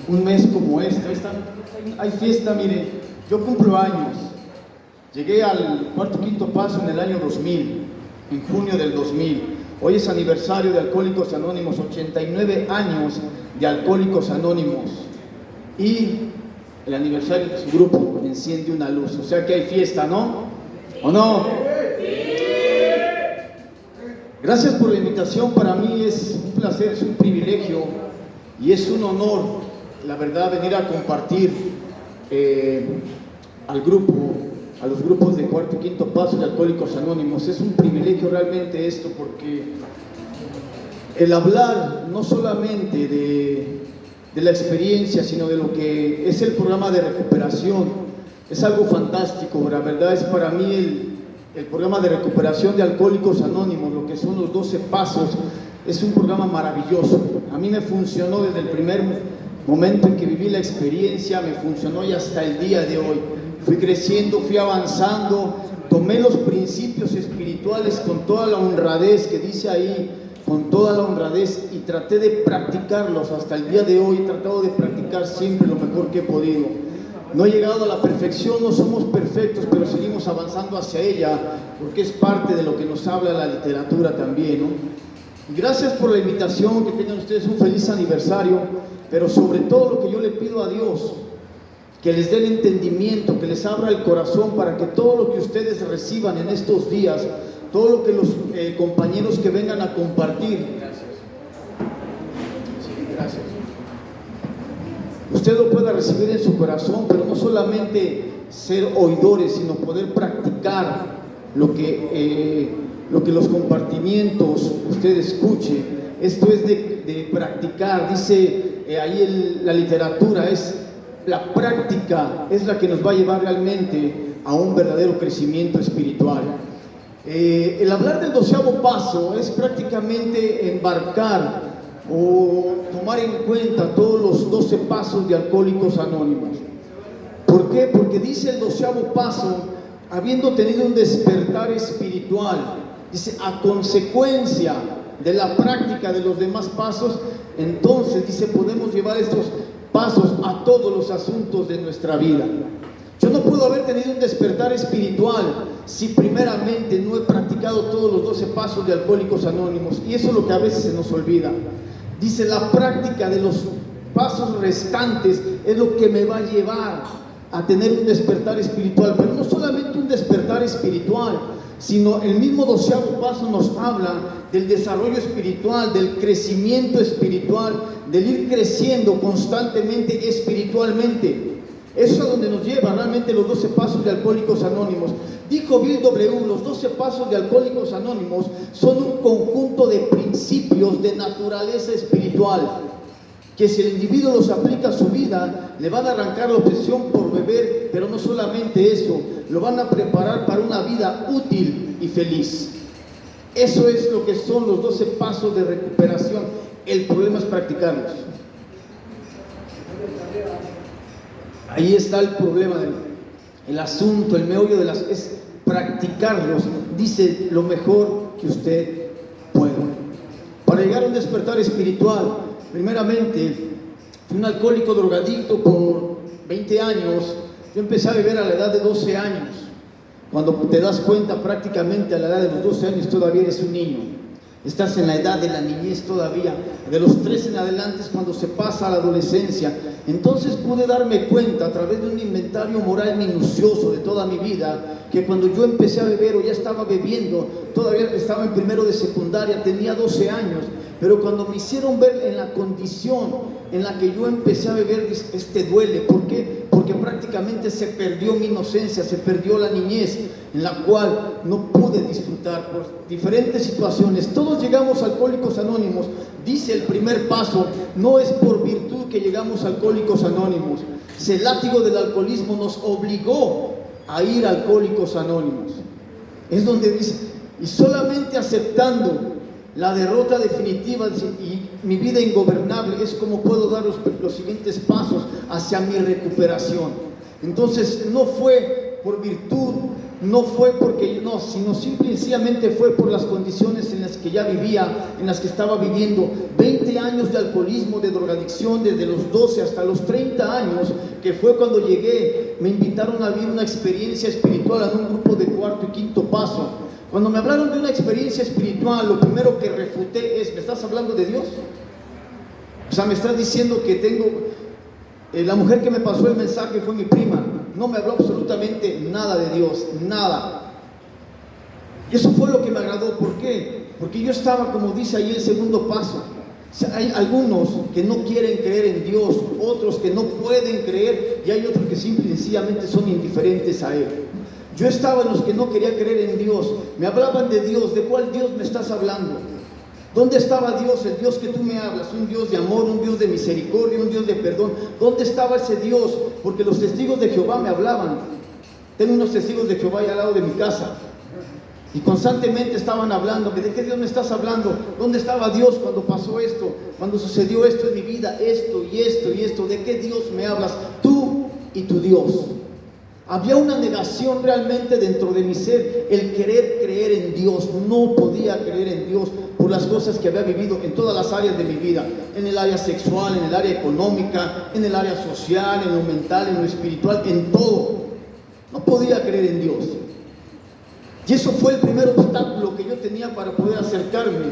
Un mes como hay fiesta, mire, yo cumplo años, llegué al cuarto quinto paso en el año 2000, en junio del 2000, hoy es aniversario de Alcohólicos Anónimos, 89 años de Alcohólicos Anónimos, y el aniversario de su grupo enciende una luz, o sea que hay fiesta, ¿no? ¿O no? Gracias por la invitación, para mí es un placer, es un privilegio y es un honor, la verdad, venir a compartir al grupo, a los grupos de cuarto y quinto paso de Alcohólicos Anónimos. Es un privilegio realmente esto, porque el hablar no solamente de la experiencia, sino de lo que es el programa de recuperación, es algo fantástico. La verdad es para mí el programa de recuperación de Alcohólicos Anónimos, lo que son los 12 pasos, es un programa maravilloso. A mí me funcionó desde el primer momento en que viví la experiencia, me funcionó y hasta el día de hoy. Fui creciendo, fui avanzando, tomé los principios espirituales con toda la honradez que dice ahí, con toda la honradez, y traté de practicarlos hasta el día de hoy. He tratado de practicar siempre lo mejor que he podido. No he llegado a la perfección, no somos perfectos, pero seguimos avanzando hacia ella, porque es parte de lo que nos habla la literatura también, ¿no? Gracias por la invitación, que tengan ustedes un feliz aniversario, pero sobre todo lo que yo le pido a Dios, que les dé el entendimiento, que les abra el corazón para que todo lo que ustedes reciban en estos días, todo lo que los compañeros que vengan a compartir, gracias, usted lo pueda recibir en su corazón, pero no solamente ser oidores, sino poder practicar lo que los compartimientos usted escuche. Esto es de practicar, dice ahí la literatura, es la práctica, es la que nos va a llevar realmente a un verdadero crecimiento espiritual. El hablar del 12º paso es prácticamente embarcar o tomar en cuenta todos los 12 pasos de Alcohólicos Anónimos. ¿Por qué? Porque dice el 12º paso, habiendo tenido un despertar espiritual, dice, a consecuencia de la práctica de los demás pasos, entonces, dice, podemos llevar estos pasos a todos los asuntos de nuestra vida. Yo no puedo haber tenido un despertar espiritual si primeramente no he practicado todos los 12 pasos de Alcohólicos Anónimos, y eso es lo que a veces se nos olvida. Dice, la práctica de los pasos restantes es lo que me va a llevar a tener un despertar espiritual, pero no solamente un despertar espiritual, sino el mismo 12º paso nos habla del desarrollo espiritual, del crecimiento espiritual, del ir creciendo constantemente espiritualmente. Eso es a donde nos lleva realmente los 12 pasos de Alcohólicos Anónimos. Dijo Bill W., los 12 pasos de Alcohólicos Anónimos son un conjunto de principios de naturaleza espiritual, que si el individuo los aplica a su vida, le van a arrancar la obsesión por beber, pero no solamente eso, lo van a preparar para una vida útil y feliz. Eso es lo que son los 12 pasos de recuperación. El problema es practicarlos. Ahí está el problema, el asunto, el meollo es practicarlos. Dice, lo mejor que usted pueda. Para llegar a un despertar espiritual, primeramente, fui un alcohólico drogadicto por 20 años. Yo empecé a beber a la edad de 12 años. Cuando te das cuenta, prácticamente a la edad de los 12 años todavía eres un niño. Estás en la edad de la niñez todavía. De los 13 en adelante es cuando se pasa a la adolescencia. Entonces pude darme cuenta a través de un inventario moral minucioso de toda mi vida, que cuando yo empecé a beber o ya estaba bebiendo, todavía estaba en primero de secundaria, tenía 12 años. Pero cuando me hicieron ver en la condición en la que yo empecé a beber, duele. ¿Por qué? Porque prácticamente se perdió mi inocencia, se perdió la niñez, en la cual no pude disfrutar por diferentes situaciones. Todos llegamos a Alcohólicos Anónimos. Dice el primer paso, no es por virtud que llegamos a Alcohólicos Anónimos. El látigo del alcoholismo nos obligó a ir a Alcohólicos Anónimos. Es donde dice, y solamente aceptando la derrota definitiva y mi vida ingobernable es como puedo dar los siguientes pasos hacia mi recuperación. Entonces no fue por virtud no fue porque yo no, sino simple y sencillamente fue por las condiciones en las que ya vivía, en las que estaba viviendo. 20 años de alcoholismo, de drogadicción, desde los 12 hasta los 30 años, que fue cuando llegué, me invitaron a vivir una experiencia espiritual en un grupo de cuarto y quinto paso. Cuando me hablaron de una experiencia espiritual, lo primero que refuté es: ¿me estás hablando de Dios? O sea, me estás diciendo que tengo... la mujer que me pasó el mensaje fue mi prima. No me habló absolutamente nada de Dios, nada. Y eso fue lo que me agradó. ¿Por qué? Porque yo estaba, como dice ahí el segundo paso. O sea, hay algunos que no quieren creer en Dios, otros que no pueden creer, y hay otros que simple y sencillamente son indiferentes a Él. Yo estaba en los que no quería creer en Dios. Me hablaban de Dios. ¿De cuál Dios me estás hablando? ¿Dónde estaba Dios, el Dios que tú me hablas? Un Dios de amor, un Dios de misericordia, un Dios de perdón. ¿Dónde estaba ese Dios? Porque los testigos de Jehová me hablaban. Tengo unos testigos de Jehová ahí al lado de mi casa. Y constantemente estaban hablando. ¿De qué Dios me estás hablando? ¿Dónde estaba Dios cuando pasó esto? Cuando sucedió esto en mi vida, esto y esto y esto. ¿De qué Dios me hablas? Tú y tu Dios. Había una negación realmente dentro de mi ser, el querer creer en Dios. No podía creer en Dios por las cosas que había vivido en todas las áreas de mi vida, en el área sexual, en el área económica, en el área social, en lo mental, en lo espiritual, en todo. No podía creer en Dios. Y eso fue el primer obstáculo que yo tenía para poder acercarme.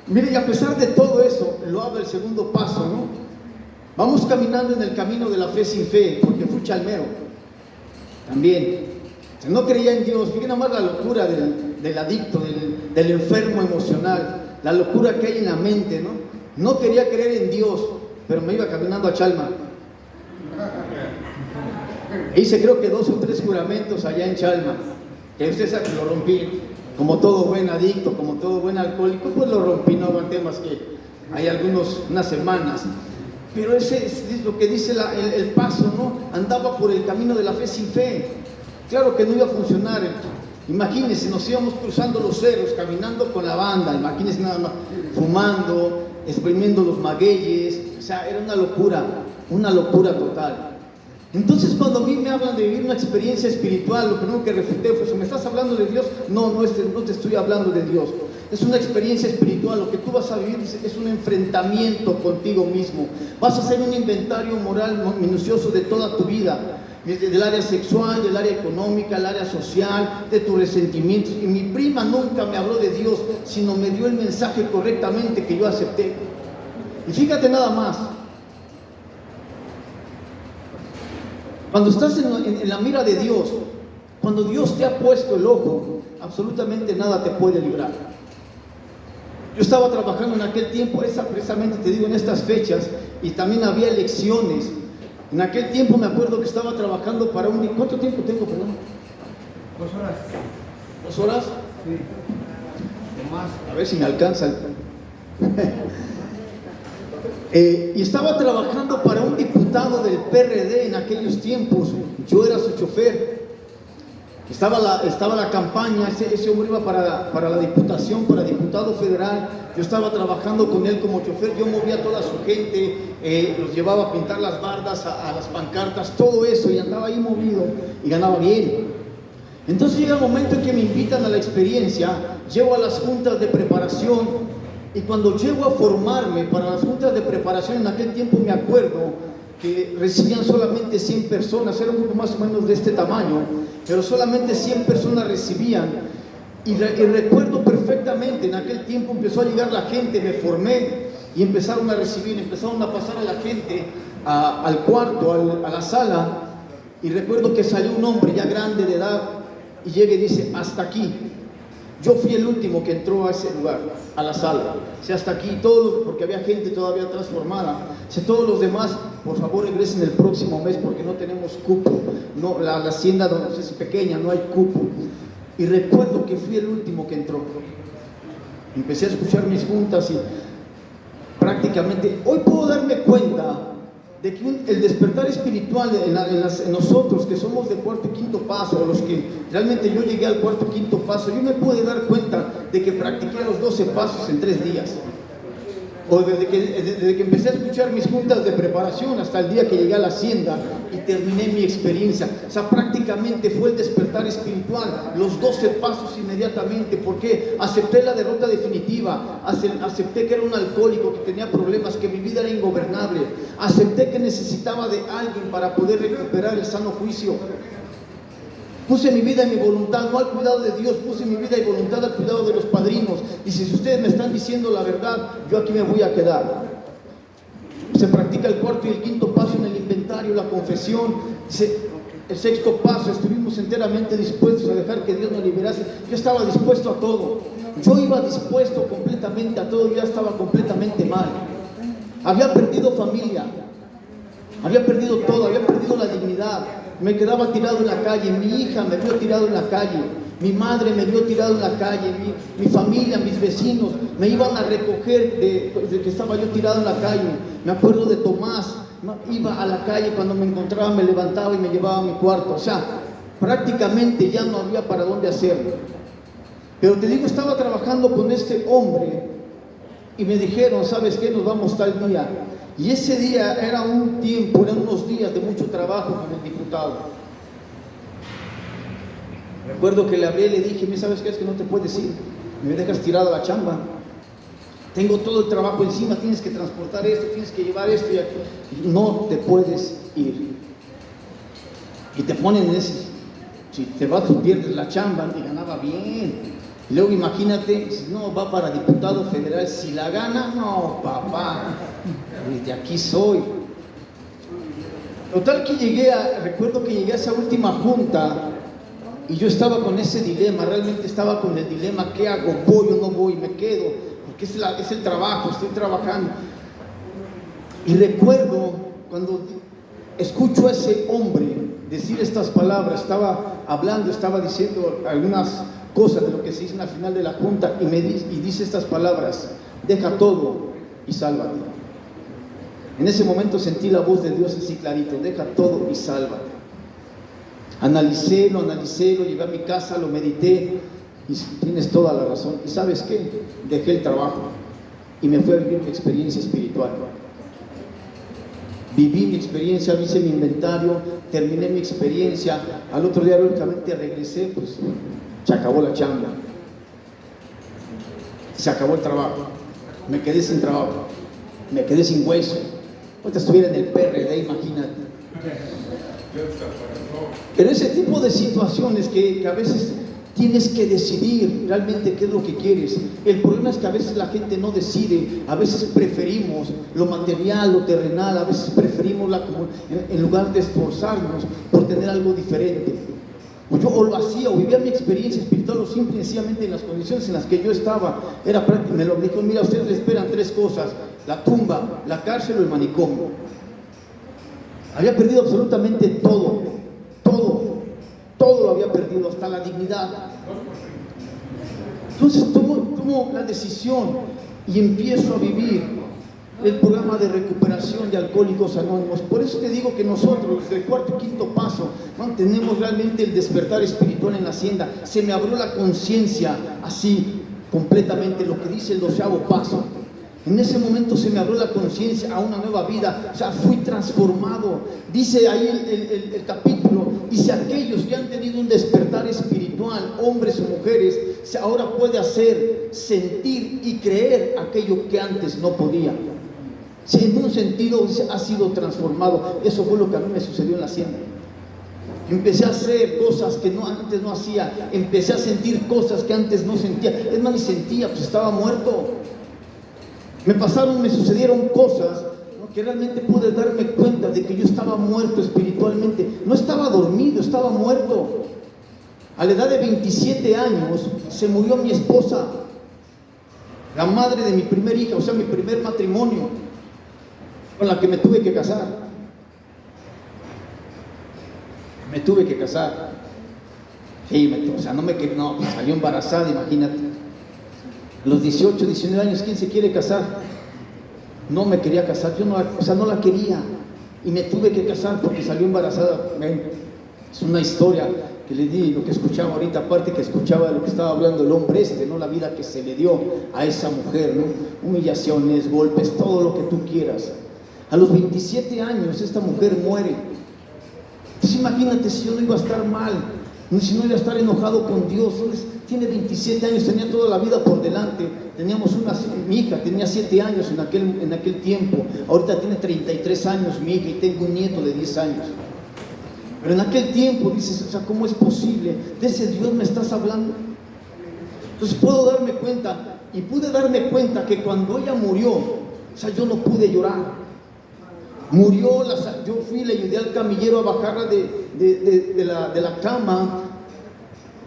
Mire, y a pesar de todo eso, lo habla el segundo paso, ¿no? Vamos caminando en el camino de la fe sin fe, porque fui chalmero. También, no creía en Dios. Fíjense nomás la locura del adicto, del enfermo emocional, la locura que hay en la mente, ¿no? No quería creer en Dios, pero me iba caminando a Chalma. Hice creo que 2 o 3 juramentos allá en Chalma, que usted sabe que lo rompí, como todo buen adicto, como todo buen alcohólico, pues lo rompí, no aguanté más que hay unas semanas. Pero ese es lo que dice el paso, ¿no? Andaba por el camino de la fe sin fe. Claro que no iba a funcionar. Imagínense, nos íbamos cruzando los cerros, caminando con la banda. Imagínense nada más, fumando, exprimiendo los magueyes. O sea, era una locura total. Entonces, cuando a mí me hablan de vivir una experiencia espiritual, lo primero que refuté fue: ¿me estás hablando de Dios? No te estoy hablando de Dios. Es una experiencia espiritual. Lo que tú vas a vivir es un enfrentamiento contigo mismo. Vas a hacer un inventario moral minucioso de toda tu vida, del área sexual, del área económica, del área social, de tus resentimientos. Y mi prima nunca me habló de Dios, sino me dio el mensaje correctamente que yo acepté. Y fíjate nada más. Cuando estás en la mira de Dios, cuando Dios te ha puesto el ojo, absolutamente nada te puede librar. Yo estaba trabajando en aquel tiempo, precisamente te digo, en estas fechas, y también había elecciones. En aquel tiempo me acuerdo que estaba trabajando para un... ¿Cuánto tiempo tengo, perdón? 2 horas. ¿2 horas? Sí. O más. A ver si me alcanza. Y estaba trabajando para un diputado del PRD en aquellos tiempos. Yo era su chofer. Estaba la campaña. Ese hombre iba para la diputación, para diputado federal. Yo estaba trabajando con él como chofer. Yo movía a toda su gente, los llevaba a pintar las bardas, a las pancartas, todo eso, y andaba ahí movido y ganaba bien. Entonces llega el momento en que me invitan a la experiencia. Llego a las juntas de preparación. Y cuando llego a formarme para las juntas de preparación, en aquel tiempo me acuerdo que recibían solamente 100 personas, era un grupo más o menos de este tamaño, pero solamente 100 personas recibían. Y recuerdo perfectamente, en aquel tiempo empezó a llegar la gente, me formé y empezaron a recibir, empezaron a pasar a la gente al cuarto, a la sala. Y recuerdo que salió un hombre ya grande de edad y llega y dice: hasta aquí. Yo fui el último que entró a ese lugar, a la sala. O sea, hasta aquí, porque había gente todavía transformada. O sea, todos los demás, por favor, regresen el próximo mes porque no tenemos cupo. No, la hacienda es pequeña, no hay cupo. Y recuerdo que fui el último que entró. Empecé a escuchar mis juntas y prácticamente, hoy puedo darme cuenta de que el despertar espiritual en nosotros que somos de cuarto y quinto paso, o los que realmente yo llegué al cuarto y quinto paso, yo me pude dar cuenta de que practiqué los 12 pasos en 3 días. o desde que empecé a escuchar mis juntas de preparación hasta el día que llegué a la hacienda y terminé mi experiencia. O sea, prácticamente fue el despertar espiritual, los 12 pasos inmediatamente, porque acepté la derrota definitiva, acepté que era un alcohólico, que tenía problemas, que mi vida era ingobernable, acepté que necesitaba de alguien para poder recuperar el sano juicio. Puse mi vida y mi voluntad, no al cuidado de Dios, puse mi vida y voluntad al cuidado de los padrinos. Y si ustedes me están diciendo la verdad, yo aquí me voy a quedar. Se practica el cuarto y el quinto paso en el inventario, la confesión. El sexto paso, estuvimos enteramente dispuestos a dejar que Dios nos liberase. Yo estaba dispuesto a todo. Yo iba dispuesto completamente a todo, ya estaba completamente mal. Había perdido familia, había perdido todo, había perdido la dignidad. Me quedaba tirado en la calle, mi hija me vio tirado en la calle, mi madre me vio tirado en la calle, mi familia, mis vecinos me iban a recoger de que estaba yo tirado en la calle. Me acuerdo de Tomás, iba a la calle cuando me encontraba, me levantaba y me llevaba a mi cuarto. O sea, prácticamente ya no había para dónde hacerlo. Pero te digo, estaba trabajando con este hombre y me dijeron, ¿sabes qué? Nos vamos tal día. Y ese día era un tiempo, eran unos días de mucho trabajo con el diputado. Recuerdo que le hablé y le dije, ¿sabes qué? Es que no te puedes ir, me dejas tirado a la chamba. Tengo todo el trabajo encima, tienes que transportar esto, tienes que llevar esto y aquí. No te puedes ir. Y te ponen en ese, si te vas tú pierdes la chamba, y ganaba bien. Y luego imagínate, no, va para diputado federal, si la gana, no, papá, de aquí soy. Total que recuerdo que llegué a esa última junta y yo estaba con ese dilema, realmente estaba con el dilema, ¿qué hago? ¿Voy o no voy? ¿Me quedo? Porque es el trabajo, estoy trabajando. Y recuerdo cuando escucho a ese hombre decir estas palabras, estaba hablando, estaba diciendo algunas cosas de lo que se dice al final de la junta y dice estas palabras: deja todo y sálvate. En ese momento sentí la voz de Dios así clarito: deja todo y sálvate. Analicé, lo llevé a mi casa, lo medité y tienes toda la razón. ¿Y sabes qué? Dejé el trabajo y me fui a vivir mi experiencia espiritual. Viví mi experiencia, hice mi inventario, terminé mi experiencia. Al otro día, lógicamente, regresé, pues se acabó la chamba, se acabó el trabajo, me quedé sin trabajo, me quedé sin hueso. Ahorita estuviera en el PRD, imagínate. Pero ese tipo de situaciones que a veces tienes que decidir realmente qué es lo que quieres. El problema es que a veces la gente no decide, a veces preferimos lo material, lo terrenal, a veces preferimos en lugar de esforzarnos por tener algo diferente. O lo hacía, o vivía mi experiencia espiritual, o simple y sencillamente en las condiciones en las que yo estaba, era práctico. Me lo dijo: mira, ustedes le esperan 3 cosas: la tumba, la cárcel o el manicomio. Había perdido absolutamente todo lo había perdido, hasta la dignidad. Entonces tomo la decisión y empiezo a vivir el programa de recuperación de Alcohólicos Anónimos. Por eso te digo que nosotros, desde el cuarto y quinto paso, tenemos realmente el despertar espiritual en la hacienda. Se me abrió la conciencia así completamente, lo que dice el 12º paso. En ese momento se me abrió la conciencia a una nueva vida, o sea, fui transformado. Dice ahí el capítulo, dice: aquellos que han tenido un despertar espiritual, hombres o mujeres, ahora puede hacer, sentir y creer aquello que antes no podía. Si en un sentido ha sido transformado. Eso fue lo que a mí me sucedió en la hacienda. Empecé a hacer cosas que antes no hacía, empecé a sentir cosas que antes no sentía. Es más, ni sentía, pues estaba muerto. Me sucedieron cosas, ¿no?, que realmente pude darme cuenta de que yo estaba muerto espiritualmente. No estaba dormido, estaba muerto. A la edad de 27 años se murió mi esposa, la madre de mi primer hija, o sea, mi primer matrimonio, con la que me tuve que casar. Me tuve que casar. Sí, o sea, salió embarazada, imagínate. A los 18, 19 años, ¿quién se quiere casar? No me quería casar, no la quería. Y me tuve que casar porque salió embarazada. Es una historia que le di, lo que escuchaba ahorita, aparte que escuchaba de lo que estaba hablando el hombre ¿no? La vida que se le dio a esa mujer, ¿no? Humillaciones, golpes, todo lo que tú quieras. A los 27 años esta mujer muere. Entonces imagínate si yo no iba a estar mal, si no iba a estar enojado con Dios. Tiene 27 años, tenía toda la vida por delante. Teníamos mi hija tenía 7 años en aquel tiempo. Ahorita tiene 33 años mi hija y tengo un nieto de 10 años. Pero en aquel tiempo dices, o sea, ¿cómo es posible? ¿De ese Dios me estás hablando? Entonces pude darme cuenta que cuando ella murió, o sea, yo no pude llorar. Murió, yo fui, le ayudé al camillero a bajarla de la cama,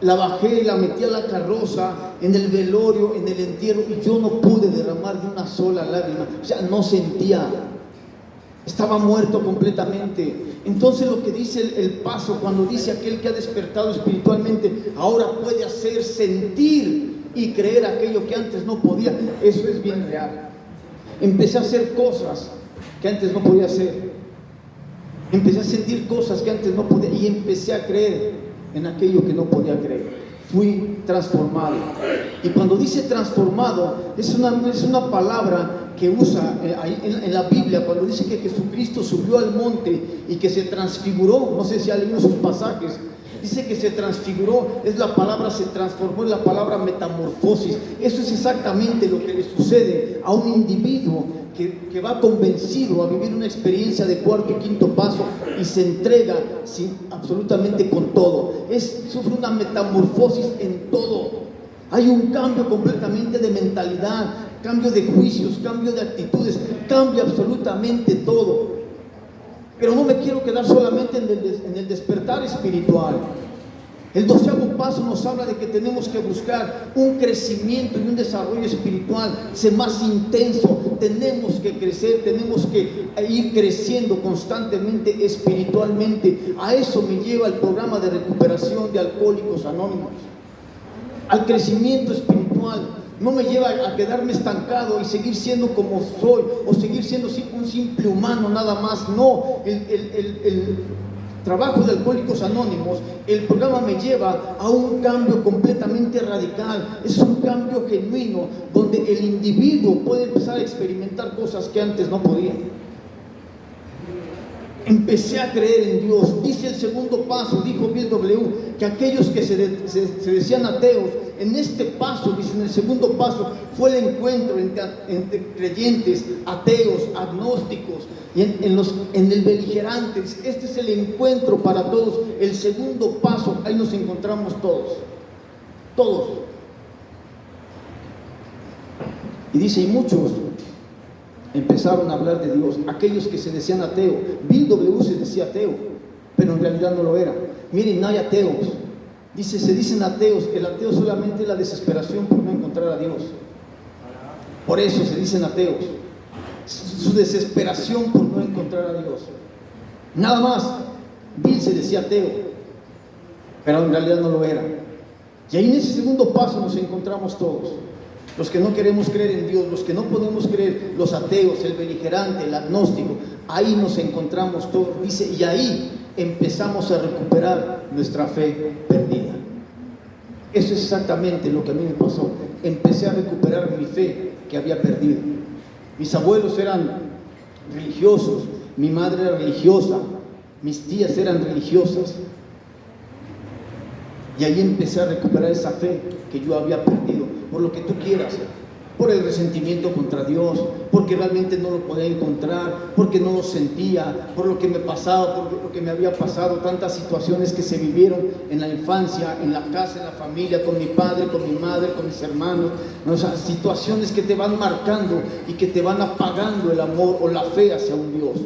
la bajé, la metí a la carroza, en el velorio, en el entierro, y yo no pude derramar ni una sola lágrima. O sea, no sentía, estaba muerto completamente. Entonces lo que dice el paso, cuando dice aquel que ha despertado espiritualmente, ahora puede hacer sentir y creer aquello que antes no podía. Eso es bien real. Empecé a hacer cosas que antes no podía hacer. Empecé a sentir cosas que antes no podía, y empecé a creer en aquello que no podía creer. Fui transformado. Y cuando dice transformado, es una palabra que usa en la Biblia, cuando dice que Jesucristo subió al monte y que se transfiguró. No sé si ha leído sus pasajes. Dice que se transfiguró, la palabra se transformó, es la palabra metamorfosis. Eso es exactamente lo que le sucede a un individuo que va convencido a vivir una experiencia de cuarto y quinto paso y se entrega absolutamente con todo. Sufre una metamorfosis en todo. Hay un cambio completamente de mentalidad, cambio de juicios, cambio de actitudes, cambia absolutamente todo. Pero no me quiero quedar solamente en el despertar espiritual. El 12º paso nos habla de que tenemos que buscar un crecimiento y un desarrollo espiritual, ser más intenso. Tenemos que crecer, tenemos que ir creciendo constantemente espiritualmente. A eso me lleva el programa de recuperación de Alcohólicos Anónimos. Al crecimiento espiritual. No me lleva a quedarme estancado y seguir siendo como soy, o seguir siendo un simple humano nada más. No, el trabajo de Alcohólicos Anónimos, el programa me lleva a un cambio completamente radical. Es un cambio genuino, donde el individuo puede empezar a experimentar cosas que antes no podía. Empecé a creer en Dios. Dice el segundo paso, dijo Bill W., que aquellos que se decían ateos, en este paso, dice, en el segundo paso, fue el encuentro entre creyentes, ateos, agnósticos, y en el beligerantes. Este es el encuentro para todos. El segundo paso, ahí nos encontramos todos. Y dice, y muchos empezaron a hablar de Dios, aquellos que se decían ateo. Bill W. se decía ateo, pero en realidad no lo era. Miren, no hay ateos. Dice, se dicen ateos. El ateo solamente es la desesperación por no encontrar a Dios. Por eso se dicen ateos. Su desesperación por no encontrar a Dios. Nada más. Bill se decía ateo, pero en realidad no lo era. Y ahí en ese segundo paso nos encontramos todos. Los que no queremos creer en Dios, los que no podemos creer, los ateos, el beligerante, el agnóstico. Ahí nos encontramos todos. Dice, y ahí empezamos a recuperar nuestra fe perdida. Eso es exactamente lo que a mí me pasó. Empecé a recuperar mi fe que había perdido. Mis abuelos eran religiosos, mi madre era religiosa, mis tías eran religiosas. Y ahí empecé a recuperar esa fe que yo había perdido, por lo que tú quieras, por el resentimiento contra Dios, porque realmente no lo podía encontrar, porque no lo sentía, por lo que me pasaba, por lo que me había pasado, tantas situaciones que se vivieron en la infancia, en la casa, en la familia, con mi padre, con mi madre, con mis hermanos, ¿no? O sea, situaciones que te van marcando y que te van apagando el amor o la fe hacia un Dios.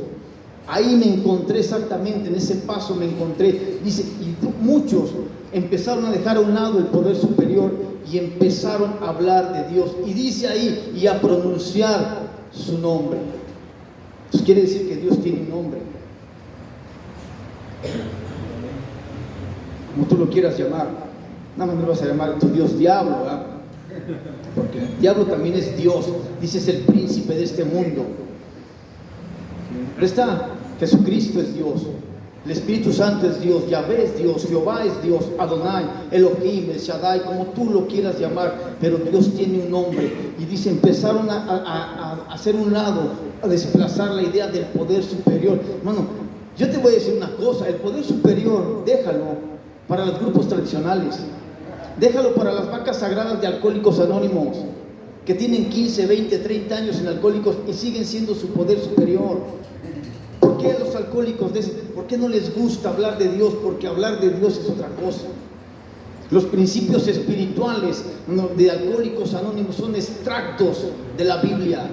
Ahí me encontré exactamente, en ese paso me encontré. Dice, y muchos empezaron a dejar a un lado el poder superior y empezaron a hablar de Dios. Y dice ahí, y a pronunciar su nombre. Entonces quiere decir que Dios tiene un nombre. Como tú lo quieras llamar. Nada más me vas a llamar tu Dios diablo, ¿verdad? Porque el diablo también es Dios. Dice, es el príncipe de este mundo. Pero está, Jesucristo es Dios. El Espíritu Santo es Dios, Yahvé es Dios, Jehová es Dios, Adonai, Elohim, El Shaddai, como tú lo quieras llamar, pero Dios tiene un nombre. Y dice, empezaron a hacer un lado, a desplazar la idea del poder superior. Hermano, yo te voy a decir una cosa, el poder superior, déjalo para los grupos tradicionales, déjalo para las vacas sagradas de Alcohólicos Anónimos, que tienen 15, 20, 30 años en Alcohólicos y siguen siendo su poder superior. ¿Por qué a los alcohólicos por qué no les gusta hablar de Dios? Porque hablar de Dios es otra cosa. Los principios espirituales de Alcohólicos Anónimos son extractos de la Biblia.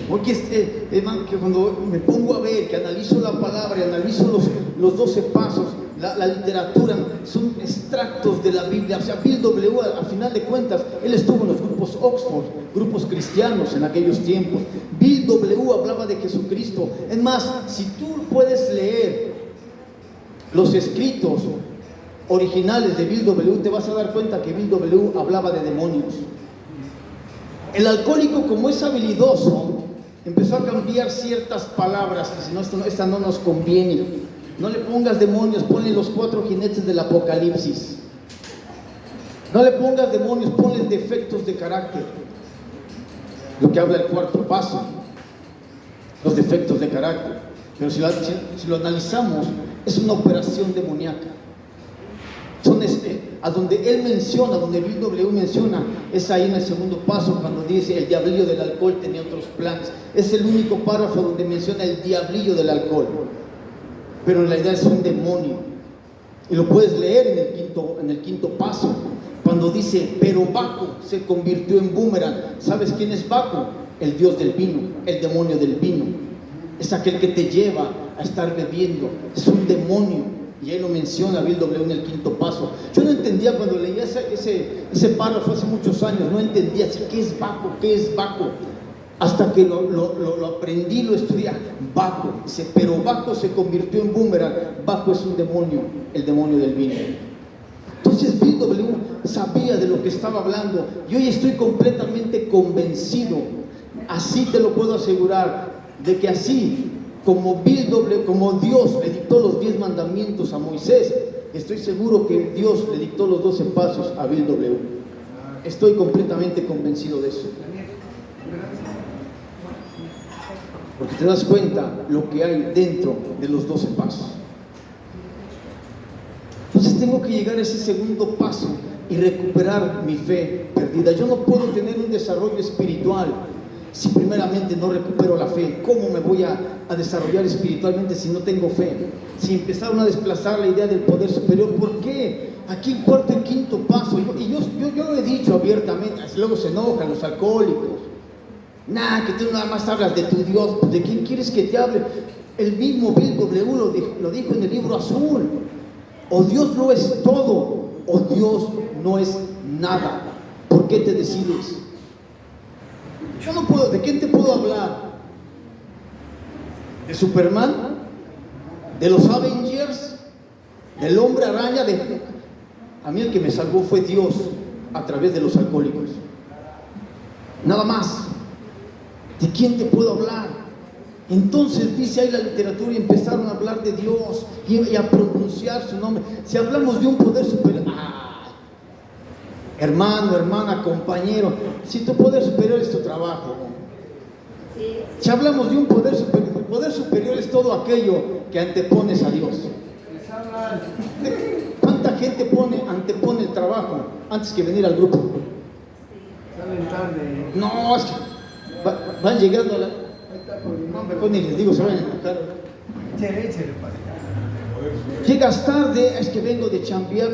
Porque hermano, que cuando me pongo a ver, que analizo la palabra y analizo los 12 pasos, la literatura, son extractos de la Biblia. O sea, Bill W., al final de cuentas, él estuvo en los grupos Oxford, grupos cristianos en aquellos tiempos. Bill W. hablaba de Jesucristo. Es más, si tú puedes leer los escritos originales de Bill W., te vas a dar cuenta que Bill W. hablaba de demonios. El alcohólico, como es habilidoso, empezó a cambiar ciertas palabras, que si no, esta no nos conviene. No le pongas demonios, ponle los 4 jinetes del Apocalipsis. No le pongas demonios, ponle defectos de carácter. Lo que habla el cuarto paso, los defectos de carácter. Pero si lo analizamos, es una operación demoníaca. A donde él menciona, donde Bill W. menciona, es ahí en el segundo paso, cuando dice el diablillo del alcohol tenía otros planes. Es el único párrafo donde menciona el diablillo del alcohol, pero en realidad es un demonio. Y lo puedes leer en el quinto paso, cuando dice, pero Baco se convirtió en boomerang. ¿Sabes quién es Baco? El dios del vino, el demonio del vino. Es aquel que te lleva a estar bebiendo, es un demonio. Y ahí lo menciona Bill W. en el quinto paso. Yo no entendía cuando leía ese párrafo hace muchos años, no entendía qué es Baco, qué es Baco. Hasta que lo aprendí, lo estudié. Baco, dice, pero Baco se convirtió en boomerang. Baco es un demonio, el demonio del vino. Entonces Bill W. sabía de lo que estaba hablando. Y hoy estoy completamente convencido, así te lo puedo asegurar, de que así como como Dios le dictó los 10 mandamientos a Moisés, estoy seguro que Dios le dictó los 12 pasos a Bill W. Estoy completamente convencido de eso. Porque te das cuenta lo que hay dentro de los 12 pasos. Entonces tengo que llegar a ese segundo paso y recuperar mi fe perdida. Yo no puedo tener un desarrollo espiritual si primeramente no recupero la fe. ¿Cómo me voy a desarrollar espiritualmente si no tengo fe? Si empezaron a desplazar la idea del poder superior. ¿Por qué? Aquí el cuarto y quinto paso, y yo lo he dicho abiertamente, luego se enojan los alcohólicos. Que tú nada más hablas de tu Dios. ¿De quién quieres que te hable? El mismo Bill W. lo dijo en el libro azul. O Dios lo es todo, o Dios no es nada. ¿Por qué te decides? Yo no puedo, ¿de quién te puedo hablar? ¿De Superman? ¿De los Avengers? ¿Del Hombre Araña? A mí el que me salvó fue Dios a través de los alcohólicos. Nada más. ¿De quién te puedo hablar? Entonces dice ahí la literatura y empezaron a hablar de Dios y a pronunciar su nombre. Si hablamos de un poder superior, hermano, hermana, compañero, si tu poder superior es tu trabajo. Si hablamos de un poder superior, el poder superior es todo aquello que antepones a Dios. ¿Cuánta gente antepone el trabajo antes que venir al grupo? No, es que van llegando a la... No, mejor ni les digo, se van a enfocar. Llegas tarde, es que vengo de chambear.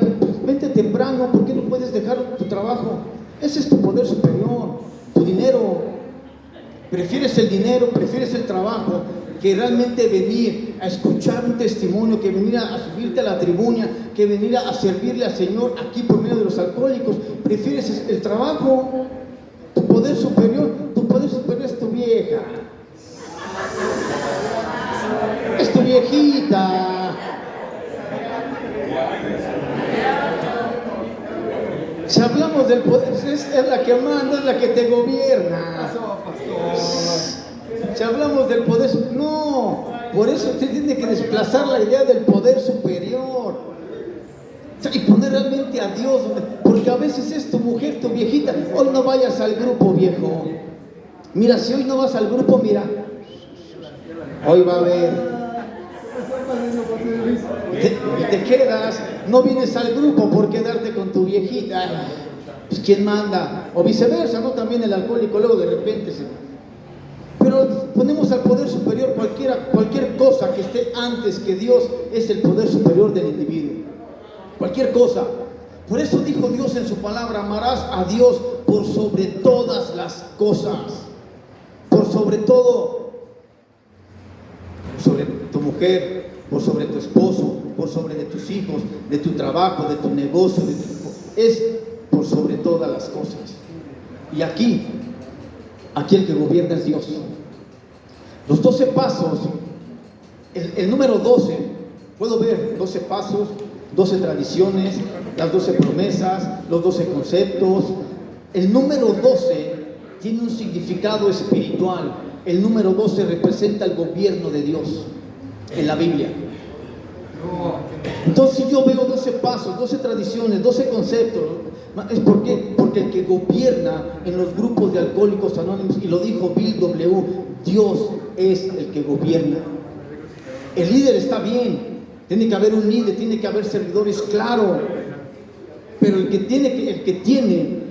Vente temprano, ¿por qué no puedes dejar tu trabajo? Ese es tu poder superior, tu dinero. Prefieres el dinero, prefieres el trabajo, que realmente venir a escuchar un testimonio, que venir a subirte a la tribuna, que venir a servirle al Señor aquí por medio de los alcohólicos. Prefieres el trabajo. Tu poder superior es tu vieja, es tu viejita. Si hablamos del poder, es la que manda, es la que te gobierna. Si hablamos del poder, no, Por eso usted tiene que desplazar la idea del poder superior. O sea, y poner realmente a Dios, porque a veces es tu mujer, tu viejita. Hoy no vayas al grupo, viejo. Mira, si hoy no vas al grupo, mira, hoy va a haber. Y te quedas, no vienes al grupo por quedarte con tu viejita. Pues ¿quién manda? O viceversa, ¿no? También el alcohólico luego de repente se... Pero ponemos al poder superior cualquier cosa que esté antes que Dios es el poder superior del individuo. Cualquier cosa. Por eso dijo Dios en su palabra: amarás a Dios por sobre todas las cosas. Por sobre todo. Sobre tu mujer, por sobre tu esposo, por sobre de tus hijos, de tu trabajo, de tu negocio, es por sobre todas las cosas. Y aquí el que gobierna es Dios. Los 12 pasos, el número 12, puedo ver 12 pasos, 12 tradiciones, las 12 promesas, los 12 conceptos. El número 12 tiene un significado espiritual. El número 12 representa el gobierno de Dios en la Biblia. Entonces, si yo veo 12 pasos, 12 tradiciones, 12 conceptos, es porque el que gobierna en los grupos de alcohólicos anónimos, y lo dijo Bill W., Dios es el que gobierna. El líder está bien, tiene que haber un líder, tiene que haber servidores, claro, pero el que tiene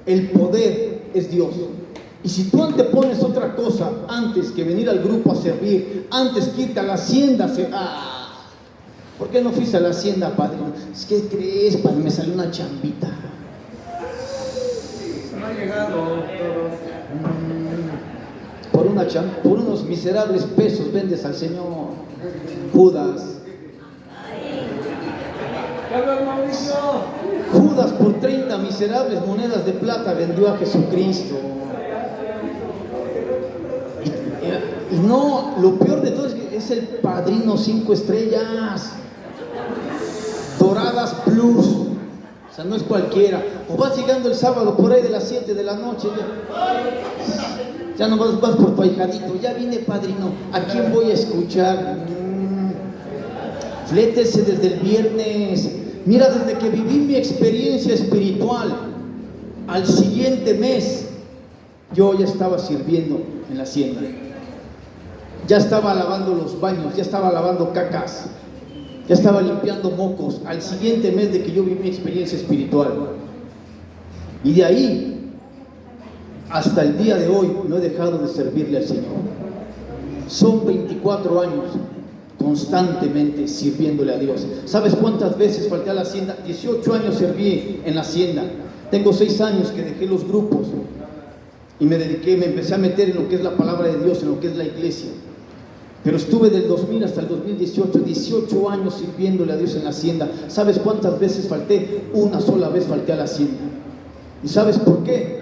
el poder es Dios. Y si tú antepones otra cosa antes que venir al grupo a servir, antes que irte a la hacienda, ¿por qué no fuiste a la hacienda, padre? Es que crees, padre, me salió una chambita. No ha llegado Por unos miserables pesos vendes al Señor. Judas por 30 miserables monedas de plata vendió a Jesucristo. Y no, lo peor de todo es que es el Padrino 5 estrellas, Doradas Plus. O sea, no es cualquiera. O vas llegando el sábado por ahí de las 7 de la noche, ya no vas por tu ahijadito, ya vine, padrino, ¿a quién voy a escuchar? Flétese desde el viernes. Mira, desde que viví mi experiencia espiritual, al siguiente mes yo ya estaba sirviendo en la hacienda, ya estaba lavando los baños, ya estaba lavando cacas, ya estaba limpiando mocos, al siguiente mes de que yo viví mi experiencia espiritual. Y de ahí hasta el día de hoy no he dejado de servirle al Señor. Son 24 años constantemente sirviéndole a Dios. ¿Sabes cuántas veces falté a la hacienda? 18 años serví en la hacienda. Tengo 6 años que dejé los grupos y me empecé a meter en lo que es la palabra de Dios, en lo que es la iglesia. Pero estuve del 2000 hasta el 2018, 18 años sirviéndole a Dios en la hacienda. ¿Sabes cuántas veces falté? Una sola vez falté a la hacienda. ¿Y sabes por qué?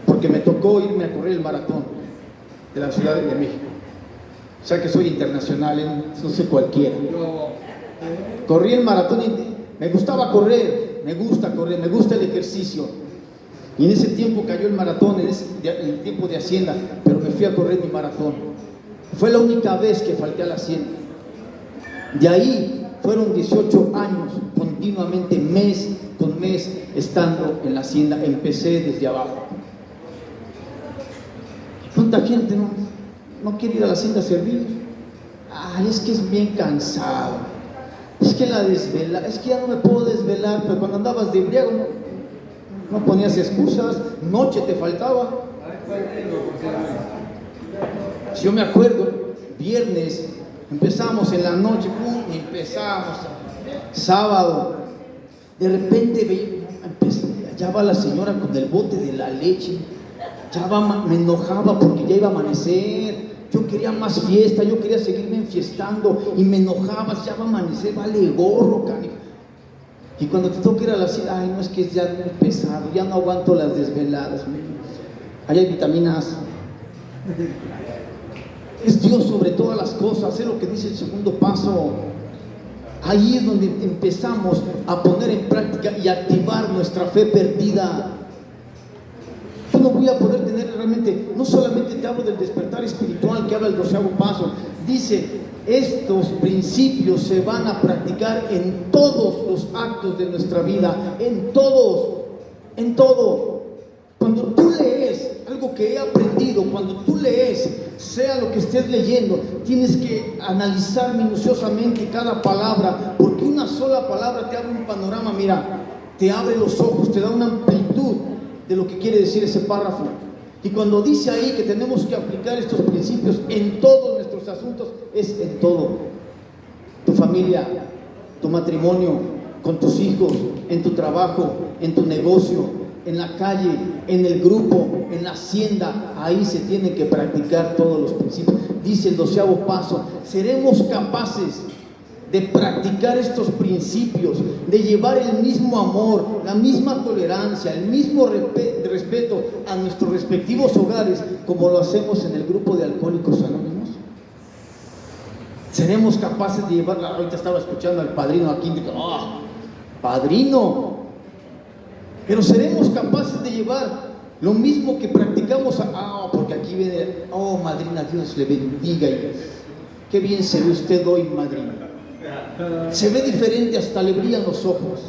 Porque me tocó irme a correr el maratón de la Ciudad de México. O sea que soy internacional, no sé cualquiera. Corrí el maratón y me gustaba correr, me gusta el ejercicio. Y en ese tiempo cayó el maratón, en el tiempo de hacienda, pero me fui a correr mi maratón. Fue la única vez que falté a la hacienda. De ahí fueron 18 años continuamente, mes con mes, estando en la hacienda. Empecé desde abajo. ¿Cuánta gente no quiere ir a la hacienda a servir? Ay, es que es bien cansado. Es que es que ya no me puedo desvelar. Pero cuando andabas de embriago no ponías excusas, noche te faltaba. Si yo me acuerdo, viernes empezamos en la noche, empezamos sábado, de repente ya va la señora con el bote de la leche. Me enojaba porque ya iba a amanecer. Yo quería más fiesta, yo quería seguirme enfiestando y me enojaba, ya va a amanecer, vale gorro, canijo. Y cuando te toca ir a la ciudad, ay, no, es que es ya muy pesado, ya no aguanto las desveladas. Ahí hay vitaminas. Es Dios sobre todas las cosas, es lo que dice el segundo paso. Ahí es donde empezamos a poner en práctica y activar nuestra fe perdida. Yo no voy a poder tener tener realmente, no solamente te hablo del despertar espiritual que habla el 12º paso, dice, estos principios se van a practicar en todos los actos de nuestra vida, en todos, en todo. Cuando tú lees algo que he aprendido, cuando tú lees, sea lo que estés leyendo, tienes que analizar minuciosamente cada palabra, porque una sola palabra te abre un panorama, mira, te abre los ojos, te da una amplitud de lo que quiere decir ese párrafo. Y cuando dice ahí que tenemos que aplicar estos principios en todos nuestros asuntos, es en todo. Tu familia, tu matrimonio, con tus hijos, en tu trabajo, en tu negocio, en la calle, en el grupo, en la hacienda, ahí se tienen que practicar todos los principios. Dice el 12º paso, seremos capaces de practicar estos principios, de llevar el mismo amor, la misma tolerancia, el mismo respeto a nuestros respectivos hogares, como lo hacemos en el grupo de Alcohólicos Anónimos. Seremos capaces de llevarla. Ahorita estaba escuchando al padrino aquí, digo, ¡oh, padrino! Pero seremos capaces de llevar lo mismo que practicamos, porque aquí viene, madrina, Dios le bendiga, y qué bien se ve usted hoy, madrina. Se ve diferente, hasta le brillan los ojos.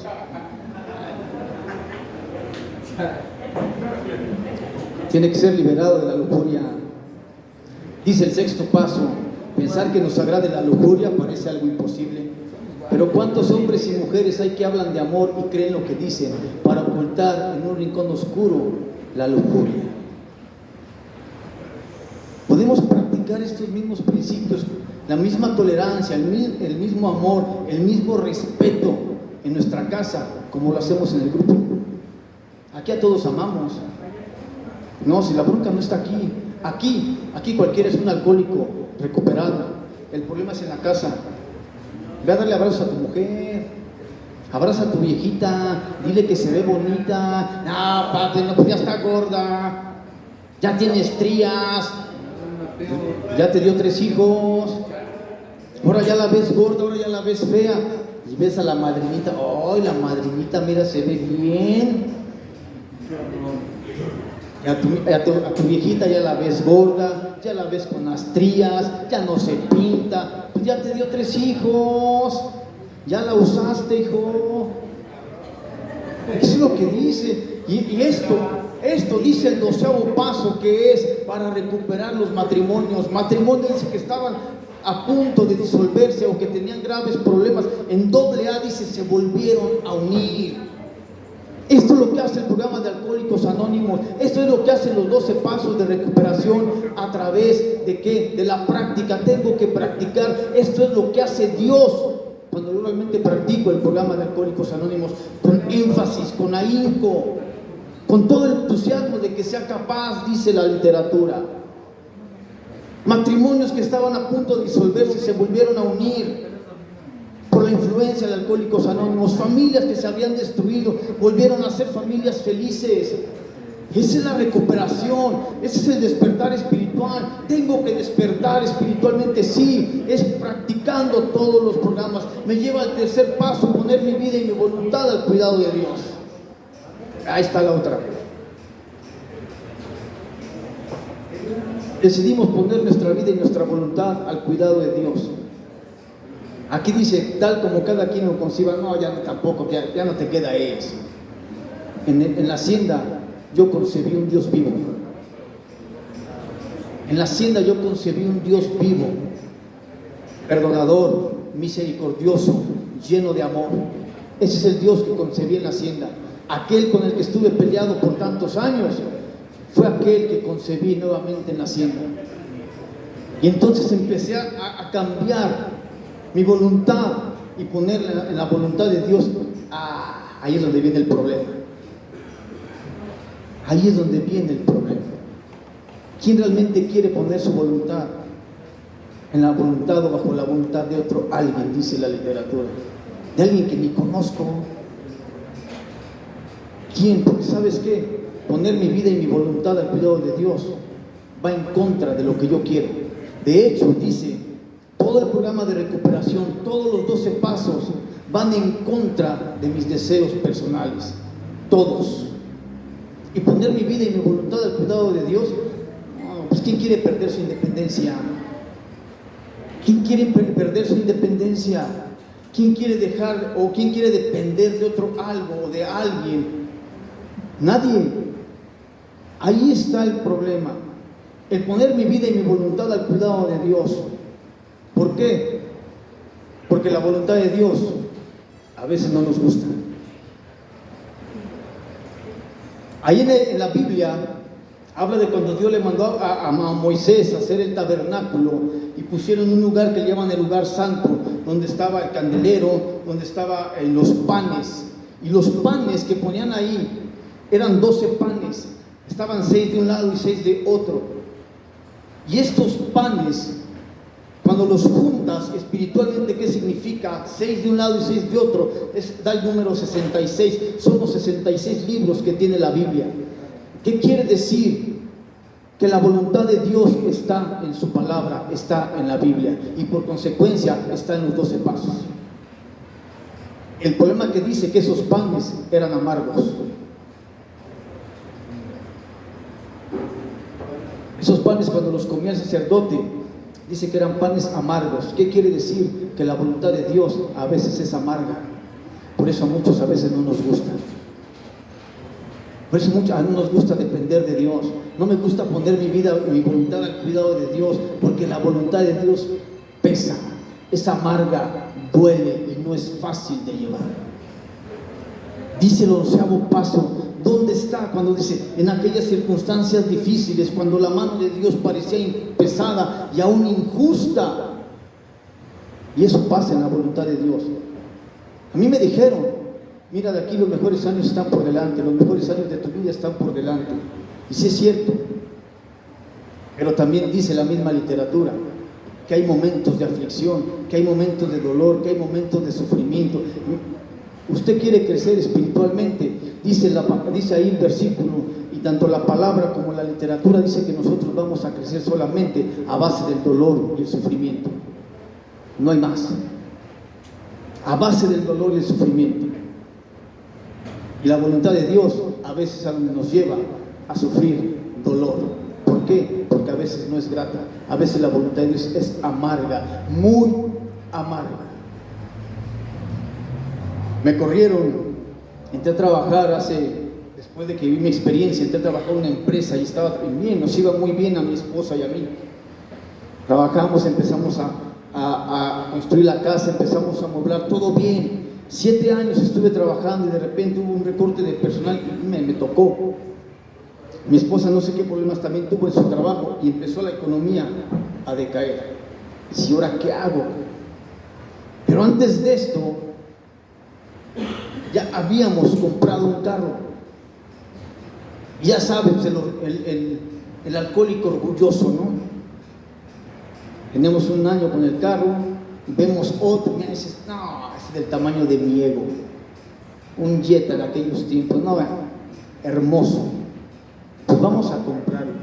Tiene que ser liberado de la lujuria. Dice el 6º paso, pensar que nos agrade la lujuria parece algo imposible. Pero ¿cuántos hombres y mujeres hay que hablan de amor y creen lo que dicen para ocultar en un rincón oscuro la lujuria? Podemos practicar estos mismos principios, la misma tolerancia, el mismo amor, el mismo respeto en nuestra casa, como lo hacemos en el grupo. Aquí a todos amamos. No, si la bronca no está aquí. Aquí cualquiera es un alcohólico recuperado. El problema es en la casa. Ve a darle abrazos a tu mujer, abraza a tu viejita, dile que se ve bonita. No, padre, no, pues ya está gorda, ya tiene estrías, ya te dio 3 hijos, ahora ya la ves gorda, ahora ya la ves fea. Y ves a la madrinita, ¡ay, la madrinita, mira, se ve bien! A tu viejita ya la ves gorda, ya la ves con estrías, ya no se pinta, pues ya te dio 3 hijos, ya la usaste, hijo. Eso es lo que dice. Y esto dice el 12º paso, que es para recuperar los matrimonios. Matrimonios que estaban a punto de disolverse o que tenían graves problemas, en AA dice, se volvieron a unir. Esto es lo que hace el programa de Alcohólicos Anónimos. Esto es lo que hacen los 12 pasos de recuperación. ¿A través de qué? De la práctica. Tengo que practicar. Esto es lo que hace Dios cuando yo realmente practico el programa de Alcohólicos Anónimos, con énfasis, con ahínco, con todo el entusiasmo de que sea capaz, dice la literatura. Matrimonios que estaban a punto de disolverse se volvieron a unir por la influencia de Alcohólicos Anónimos. Familias que se habían destruido volvieron a ser familias felices. Esa es la recuperación, ese es el despertar espiritual. Tengo que despertar espiritualmente, sí, es practicando todos los programas. Me lleva al 3er paso, poner mi vida y mi voluntad al cuidado de Dios. Ahí está la otra. Decidimos poner nuestra vida y nuestra voluntad al cuidado de Dios. Aquí dice, tal como cada quien lo conciba. No, ya tampoco, ya no te queda eso. En la hacienda yo concebí un Dios vivo. En la hacienda yo concebí un Dios vivo, perdonador, misericordioso, lleno de amor. Ese es el Dios que concebí en la hacienda. Aquel con el que estuve peleado por tantos años fue aquel que concebí nuevamente en la hacienda. Y entonces empecé a cambiar mi voluntad y ponerla en la voluntad de Dios. Ahí es donde viene el problema. Ahí es donde viene el problema. ¿Quién realmente quiere poner su voluntad en la voluntad o bajo la voluntad de otro alguien? Dice la literatura. De alguien que ni conozco. ¿Quién? Porque ¿sabes qué? Poner mi vida y mi voluntad al cuidado de Dios va en contra de lo que yo quiero. De hecho, dice, todo el programa de recuperación, todos los 12 pasos van en contra de mis deseos personales. Todos. y poner mi vida y mi voluntad al cuidado de Dios, no, pues ¿quién quiere perder su independencia? ¿Quién quiere perder su independencia? ¿Quién quiere dejar o quién quiere depender de otro algo o de alguien? Nadie. Ahí está el problema. El poner mi vida y mi voluntad al cuidado de Dios. ¿Por qué? Porque la voluntad de Dios a veces no nos gusta. Ahí en la Biblia habla de cuando Dios le mandó a Moisés a hacer el tabernáculo y pusieron un lugar que le llaman el lugar santo, donde estaba el candelero, donde estaban los panes. Y los panes que ponían ahí eran 12 panes. Estaban 6 de un lado y 6 de otro. Y estos panes, cuando los juntas espiritualmente, ¿qué significa? 6 de un lado y 6 de otro, da el número 66. Son los 66 libros que tiene la Biblia. ¿Qué quiere decir? Que la voluntad de Dios está en su palabra, está en la Biblia, y por consecuencia está en los 12 pasos. El problema que dice que esos panes eran amargos. Esos panes, cuando los comía el sacerdote, dice que eran panes amargos. ¿Qué quiere decir? Que la voluntad de Dios a veces es amarga. Por eso a muchos a veces no nos gusta. Por eso a no nos gusta depender de Dios. No me gusta poner mi vida y mi voluntad al cuidado de Dios, porque la voluntad de Dios pesa, es amarga, duele y no es fácil de llevar. Dice el 11º paso. ¿Dónde está? Cuando dice, en aquellas circunstancias difíciles, cuando la mano de Dios parecía pesada y aún injusta. Y eso pasa en la voluntad de Dios. A mí me dijeron, mira, de aquí los mejores años están por delante, los mejores años de tu vida están por delante. Y sí es cierto, pero también dice la misma literatura, que hay momentos de aflicción, que hay momentos de dolor, que hay momentos de sufrimiento. Usted quiere crecer espiritualmente, dice ahí el versículo, y tanto la palabra como la literatura dice que nosotros vamos a crecer solamente a base del dolor y el sufrimiento. No hay más. A base del dolor y el sufrimiento. Y la voluntad de Dios a veces nos lleva a sufrir dolor. ¿Por qué? Porque a veces no es grata. A veces la voluntad de Dios es amarga, muy amarga. Me corrieron, entré a trabajar después de que viví mi experiencia, entré a trabajar en una empresa y estaba bien, nos iba muy bien a mi esposa y a mí. Trabajamos, empezamos a construir la casa, empezamos a amueblar, todo bien. 7 años estuve trabajando y de repente hubo un recorte de personal y me tocó. Mi esposa no sé qué problemas también tuvo en su trabajo y empezó la economía a decaer. ¿Y ahora qué hago? Pero antes de esto, ya habíamos comprado un carro. Ya sabes, el alcohólico orgulloso, ¿no? Tenemos un año con el carro, vemos otro, y dices, no, es del tamaño de mi ego. Un Jetta en aquellos tiempos, no, hermoso. Pues vamos a comprarlo.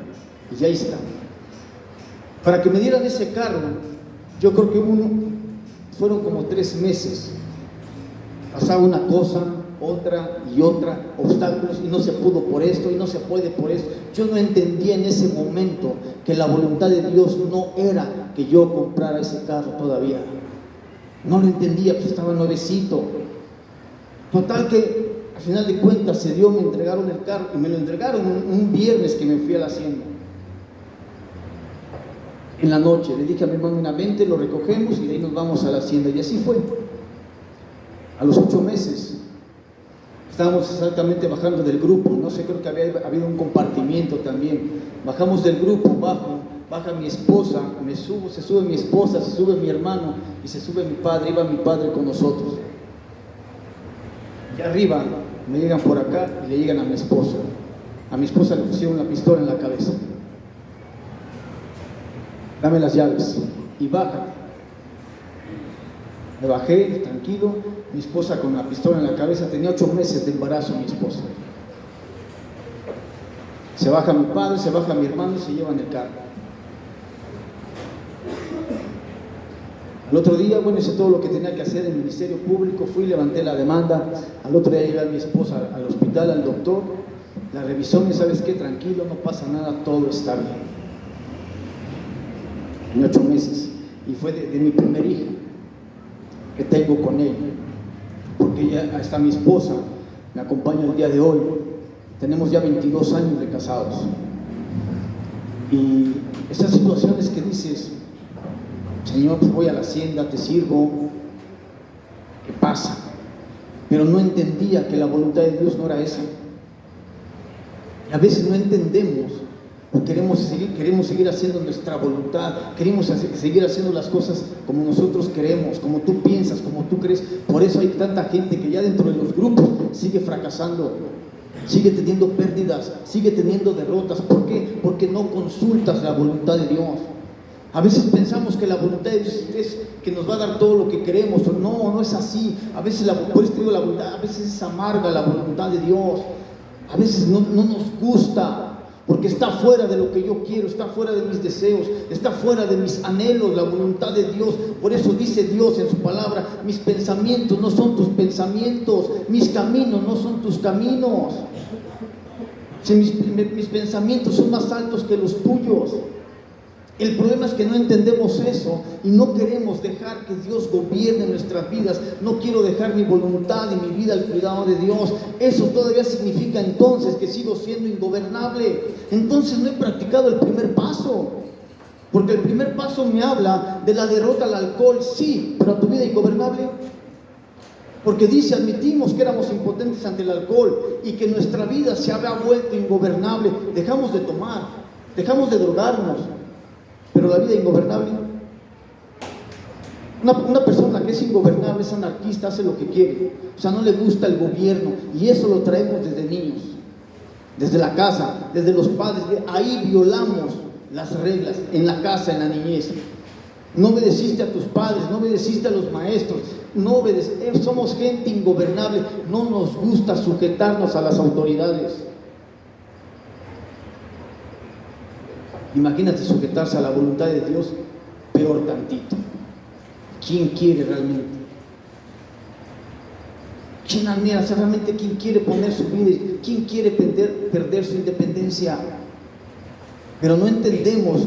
Y ya está. Para que me dieran ese carro, yo creo que fueron como 3 meses. Pasaba una cosa, otra y otra, obstáculos, y no se pudo por esto, y no se puede por esto. Yo no entendía en ese momento que la voluntad de Dios no era que yo comprara ese carro todavía. No lo entendía, pues estaba nuevecito. Total que, al final de cuentas, se dio, me entregaron el carro, y me lo entregaron un viernes que me fui a la hacienda. En la noche, le dije a mi hermano, vente, lo recogemos, y de ahí nos vamos a la hacienda, y así fue. A los 8 meses estábamos exactamente bajando del grupo, no sé, creo que había habido un compartimiento también. Bajamos del grupo, baja mi esposa, se sube mi esposa, se sube mi hermano y se sube mi padre, iba mi padre con nosotros. Y arriba me llegan por acá y le llegan a mi esposa. A mi esposa le pusieron la pistola en la cabeza. Dame las llaves y baja. Me bajé tranquilo, mi esposa con la pistola en la cabeza, tenía 8 meses de embarazo mi esposa. Se baja mi padre, se baja mi hermano y se llevan el carro. Al otro día, bueno, hice todo lo que tenía que hacer en el Ministerio Público, fui, levanté la demanda. Al otro día llegué a mi esposa al hospital, al doctor, La revisión y ¿sabes qué? Tranquilo, no pasa nada, todo está bien. En 8 meses. Y fue de mi primer hija que tengo con él, porque ya está mi esposa, me acompaña el día de hoy. Tenemos ya 22 años de casados. Y esas situaciones que dices, Señor, pues voy a la hacienda, te sirvo, ¿qué pasa? Pero no entendía que la voluntad de Dios no era esa. Y a veces no entendemos, o queremos seguir haciendo nuestra voluntad, queremos seguir haciendo las cosas como nosotros queremos, como tú piensas, como tú crees. Por eso hay tanta gente que ya dentro de los grupos sigue fracasando, sigue teniendo pérdidas, sigue teniendo derrotas. ¿Por qué? Porque no consultas la voluntad de Dios. A veces pensamos que la voluntad de Dios es que nos va a dar todo lo que queremos. No, no es así. A veces por eso te digo, la voluntad a veces es amarga la voluntad de Dios. A veces no nos gusta, porque está fuera de lo que yo quiero, está fuera de mis deseos, está fuera de mis anhelos, la voluntad de Dios. Por eso dice Dios en su palabra, mis pensamientos no son tus pensamientos, mis caminos no son tus caminos. Si mis pensamientos son más altos que los tuyos. El problema es que no entendemos eso y no queremos dejar que Dios gobierne nuestras vidas. No quiero dejar mi voluntad y mi vida al cuidado de Dios. Eso todavía significa entonces que sigo siendo ingobernable. Entonces no he practicado el primer paso. Porque el primer paso me habla de la derrota al alcohol, sí, pero a tu vida ingobernable. Porque dice, admitimos que éramos impotentes ante el alcohol y que nuestra vida se había vuelto ingobernable. Dejamos de tomar, dejamos de drogarnos. Pero la vida ingobernable, una persona que es ingobernable, es anarquista, hace lo que quiere, o sea, no le gusta el gobierno, y eso lo traemos desde niños, desde la casa, desde los padres. Ahí violamos las reglas, en la casa, en la niñez. No obedeciste a tus padres, no obedeciste a los maestros, somos gente ingobernable, no nos gusta sujetarnos a las autoridades. Imagínate sujetarse a la voluntad de Dios, peor tantito. ¿Quién quiere realmente? ¿Quién anhela? O sea, realmente quién quiere poner su vida? ¿Quién quiere perder su independencia? Pero no entendemos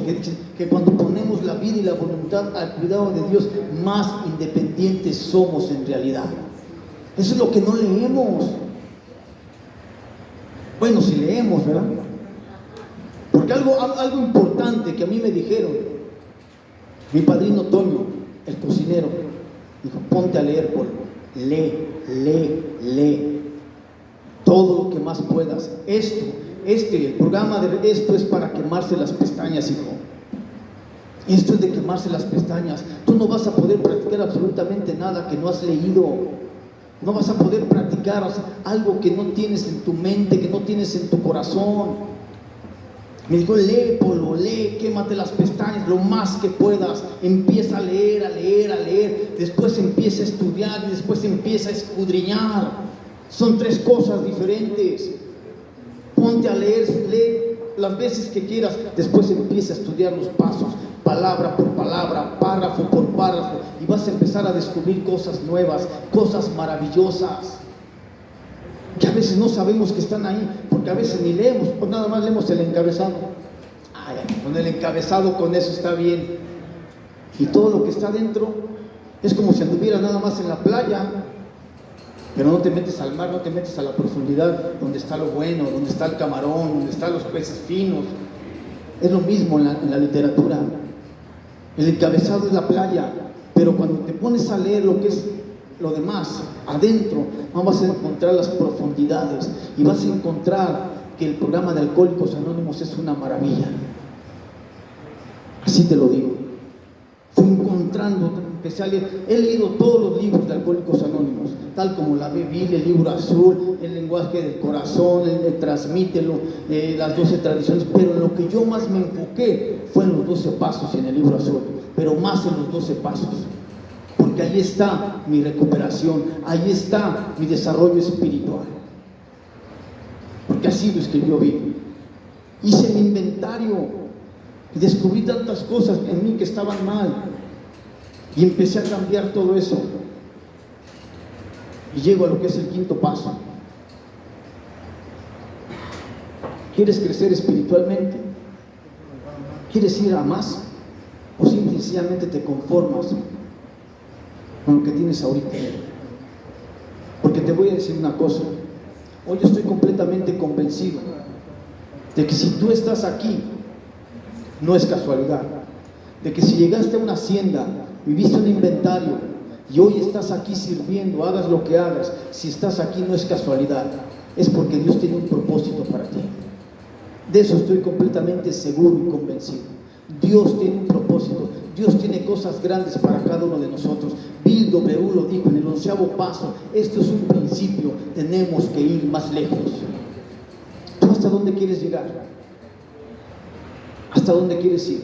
que cuando ponemos la vida y la voluntad al cuidado de Dios, más independientes somos en realidad. Eso es lo que no leemos. Bueno, si leemos, ¿verdad? Porque algo importante que a mí me dijeron, mi padrino Toño, el cocinero, dijo, ponte a leer, Polo, lee, todo lo que más puedas. El programa de esto es para quemarse las pestañas, hijo. Esto es de quemarse las pestañas. Tú no vas a poder practicar absolutamente nada que no has leído. No vas a poder practicar algo que no tienes en tu mente, que no tienes en tu corazón. Me dijo, lee, Polo, lee, quémate las pestañas lo más que puedas. Empieza a leer. Después empieza a estudiar y después empieza a escudriñar. Son 3 cosas diferentes. Ponte a leer, lee las veces que quieras. Después empieza a estudiar los pasos, palabra por palabra, párrafo por párrafo. Y vas a empezar a descubrir cosas nuevas, cosas maravillosas, que a veces no sabemos que están ahí, porque a veces ni leemos, pues nada más leemos el encabezado. Con el encabezado, con eso está bien. Y todo lo que está dentro es como si anduvieras nada más en la playa, pero no te metes al mar, no te metes a la profundidad, donde está lo bueno, donde está el camarón, donde están los peces finos. Es lo mismo en la literatura. El encabezado es la playa, pero cuando te pones a leer lo que es lo demás, adentro, vamos a encontrar las profundidades y vas a encontrar que el programa de Alcohólicos Anónimos es una maravilla. Así te lo digo. Fui encontrando, empecé a leer, he leído todos los libros de Alcohólicos Anónimos, tal como la Biblia, el libro azul, el lenguaje del corazón, el transmítelo, las 12 tradiciones, pero en lo que yo más me enfoqué fue en los 12 pasos y en el libro azul, pero más en los 12 pasos. Porque ahí está mi recuperación, ahí está mi desarrollo espiritual. Porque así lo escribió Vic. Hice mi inventario y descubrí tantas cosas en mí que estaban mal. Y empecé a cambiar todo eso. Y llego a lo que es el 5.º paso. ¿Quieres crecer espiritualmente? ¿Quieres ir a más? ¿O simple y sencillamente te conformas con lo que tienes ahorita? Porque te voy a decir una cosa. Hoy estoy completamente convencido de que si tú estás aquí, no es casualidad. De que si llegaste a una hacienda, viviste un inventario y hoy estás aquí sirviendo, hagas lo que hagas, si estás aquí no es casualidad, es porque Dios tiene un propósito para ti. De eso estoy completamente seguro y convencido. Dios tiene un propósito, Dios tiene cosas grandes para cada uno de nosotros. Bill W. lo dijo en el 11º paso: esto es un principio, tenemos que ir más lejos. ¿Tú hasta dónde quieres llegar? ¿Hasta dónde quieres ir?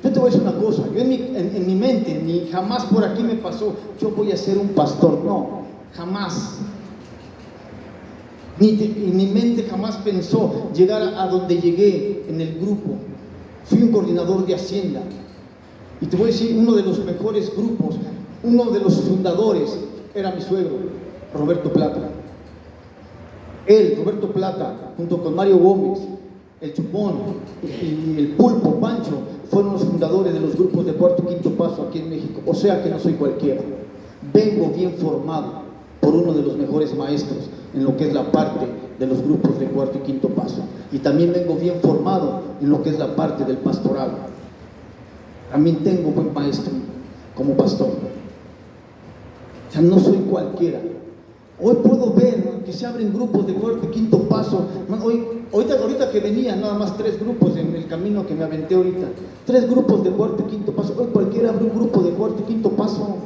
Yo te voy a decir una cosa, yo en mi mente, ni jamás por aquí me pasó, yo voy a ser un pastor, no, jamás. En mi mente jamás pensó llegar a donde llegué en el grupo. Fui un coordinador de Hacienda. Y te voy a decir, uno de los mejores grupos, uno de los fundadores, era mi suegro, Roberto Plata. Él, Roberto Plata, junto con Mario Gómez, el Chupón y el Pulpo, Pancho, fueron los fundadores de los grupos de Cuarto y Quinto Paso aquí en México. O sea que no soy cualquiera. Vengo bien formado por uno de los mejores maestros en lo que es la parte de los grupos de Cuarto y Quinto Paso. Y también vengo bien formado en lo que es la parte del pastorado. También tengo buen maestro como pastor. O sea, no soy cualquiera. Hoy puedo ver que se abren grupos de Cuarto y Quinto Paso. Ahorita que venía, nada más 3 grupos en el camino que me aventé ahorita. 3 grupos de Cuarto y Quinto Paso. Hoy cualquiera abre un grupo de Cuarto y Quinto Paso.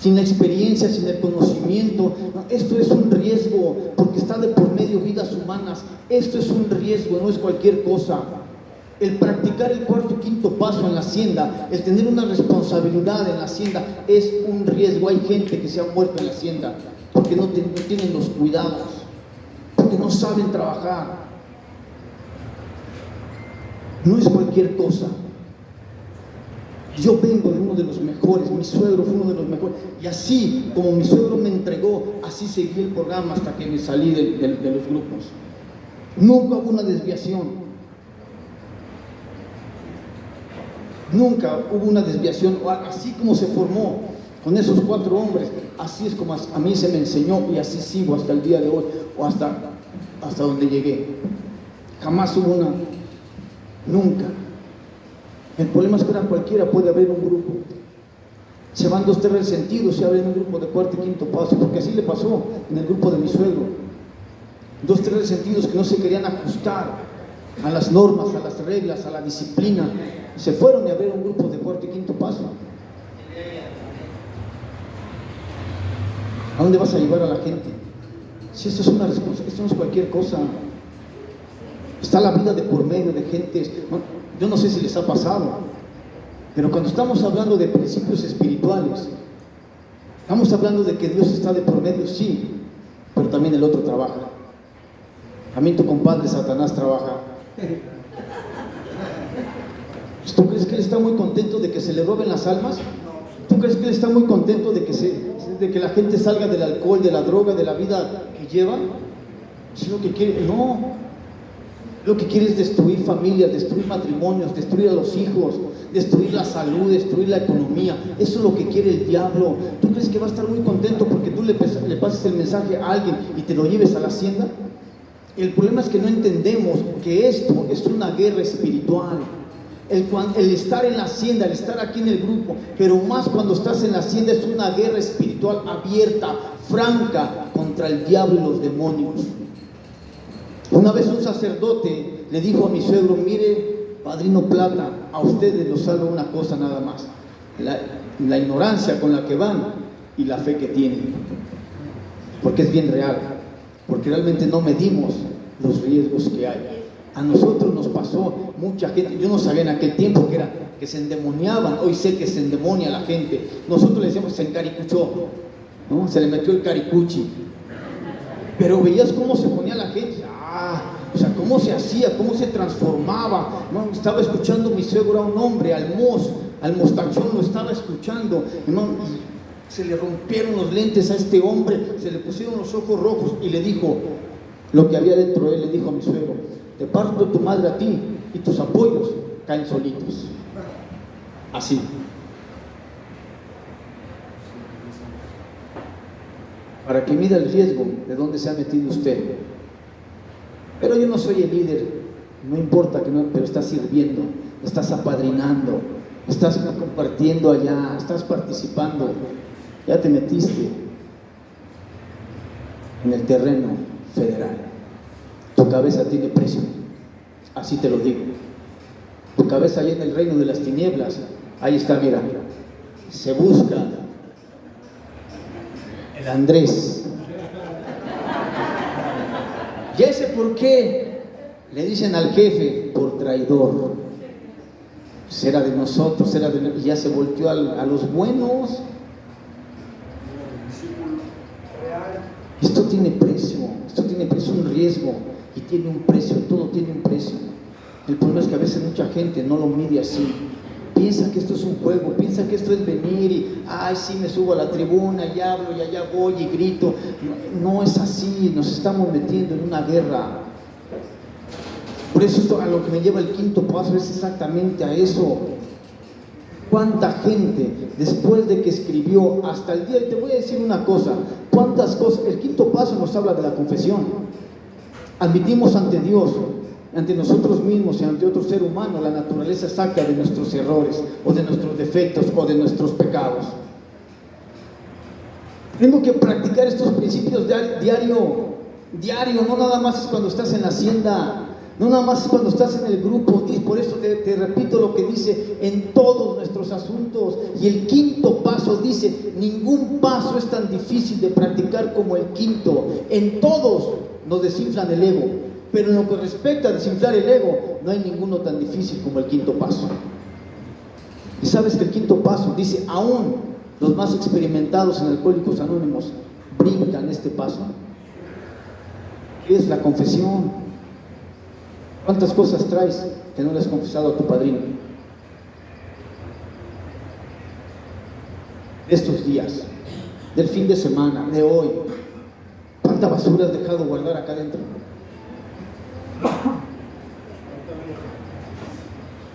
Sin la experiencia, sin el conocimiento. Esto es un riesgo, porque está de por medio vidas humanas. Esto es un riesgo, no es cualquier cosa. El practicar el cuarto y quinto paso en la hacienda, el tener una responsabilidad en la hacienda, es un riesgo. Hay gente que se ha muerto en la hacienda porque no tienen los cuidados, porque no saben trabajar. No es cualquier cosa. Yo vengo de uno de los mejores, mi suegro fue uno de los mejores, y así como mi suegro me entregó, así seguí el programa hasta que me salí de los grupos. Nunca hubo una desviación. Nunca hubo una desviación. Así como se formó con esos 4 hombres, así es como a mí se me enseñó, y así sigo hasta el día de hoy, o hasta donde llegué. Jamás hubo una, nunca. El problema es que ahora cualquiera puede abrir un grupo. Se van 2, 3 resentidos, se abren un grupo de cuarto y quinto paso, porque así le pasó en el grupo de mi suegro. 2, 3 resentidos que no se querían ajustar a las normas, a las reglas, a la disciplina. Se fueron y abrieron un grupo de cuarto y quinto paso. ¿A dónde vas a llevar a la gente? Si esto es una responsabilidad, esto no es cualquier cosa. Está la vida de por medio de gentes. Yo no sé si les ha pasado, pero cuando estamos hablando de principios espirituales, estamos hablando de que Dios está de por medio, sí, pero también el otro trabaja. También tu compadre Satanás trabaja. ¿Tú crees que él está muy contento de que se le roben las almas? ¿Tú crees que él está muy contento de que la gente salga del alcohol, de la droga, de la vida que lleva? ¿Es lo que quiere? No. Lo que quiere es destruir familias, destruir matrimonios, destruir a los hijos, destruir la salud, destruir la economía. Eso es lo que quiere el diablo. ¿Tú crees que va a estar muy contento porque tú le pases el mensaje a alguien y te lo lleves a la hacienda? El problema es que no entendemos que esto es una guerra espiritual. El estar en la hacienda, el estar aquí en el grupo, pero más cuando estás en la hacienda, es una guerra espiritual abierta, franca, contra el diablo y los demonios. Una vez un sacerdote le dijo a mi suegro: mire, padrino Plata, a ustedes los salva una cosa nada más, la ignorancia con la que van y la fe que tienen, porque es bien real, porque realmente no medimos los riesgos que hay. A nosotros nos pasó, mucha gente, yo no sabía en aquel tiempo que se endemoniaban. Hoy sé que se endemonia la gente. Nosotros le decíamos se encaricuchó, ¿no? Se le metió el caricuchi. Pero veías cómo se ponía la gente, o sea, cómo se hacía, cómo se transformaba, ¿no? Estaba escuchando mi suegro a un hombre, al mostachón, lo estaba escuchando, hermano, se le rompieron los lentes a este hombre, se le pusieron los ojos rojos y le dijo: lo que había dentro de él, le dijo a mi suegro: te parto tu madre a ti y tus apoyos caen solitos. Así. Para que mida el riesgo de dónde se ha metido usted. Pero yo no soy el líder, no importa que no, pero estás sirviendo, estás apadrinando, estás compartiendo allá, estás participando, ya te metiste en el terreno federal. Tu cabeza tiene precio, así te lo digo. Tu cabeza allá en el reino de las tinieblas, ahí está, mira, se busca el Andrés. ¿Y ese por qué? Le dicen al jefe: por traidor. Pues era de nosotros, y ya se volteó a los buenos. Esto tiene precio, un riesgo y tiene un precio, todo tiene un precio. El problema es que a veces mucha gente no lo mide así. Piensa que esto es un juego, piensa que esto es venir y, ay, sí, me subo a la tribuna y hablo y allá voy y grito. No es así, nos estamos metiendo en una guerra. Por eso esto, a lo que me lleva el quinto paso, es exactamente a eso. ¿Cuánta gente, después de que escribió hasta el día, y te voy a decir una cosa, cuántas cosas, el quinto paso nos habla de la confesión. Admitimos ante Dios, ante nosotros mismos y ante otro ser humano la naturaleza exacta de nuestros errores o de nuestros defectos o de nuestros pecados. Tengo que practicar estos principios diario, no nada más es cuando estás en la hacienda, no nada más es cuando estás en el grupo. Por eso te repito lo que dice: en todos nuestros asuntos. Y el quinto paso dice: ningún paso es tan difícil de practicar como el quinto. En todos nos desinflan el ego, pero en lo que respecta a desinflar el ego, no hay ninguno tan difícil como el quinto paso. Y sabes que el quinto paso dice: aún los más experimentados en Alcohólicos Anónimos brincan este paso. ¿Qué es la confesión? ¿Cuántas cosas traes que no le has confesado a tu padrino? De estos días, del fin de semana, de hoy, ¿cuánta basura has dejado guardar acá adentro?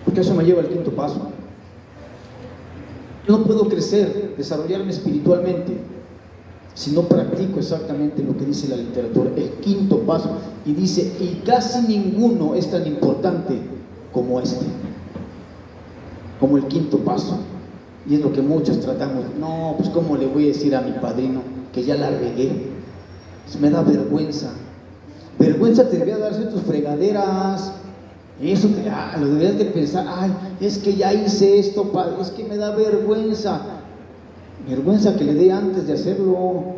Porque eso me lleva al quinto paso. Yo no puedo crecer, desarrollarme espiritualmente si no practico exactamente lo que dice la literatura, el quinto paso. Y dice: y casi ninguno es tan importante como este, como el quinto paso. Y es lo que muchos tratamos. No, pues ¿cómo le voy a decir a mi padrino que ya la regué? Pues me da vergüenza. Vergüenza te debería darse tus fregaderas. Eso lo deberías de pensar: ay, es que ya hice esto, padre, es que me da vergüenza. Vergüenza que le dé antes de hacerlo.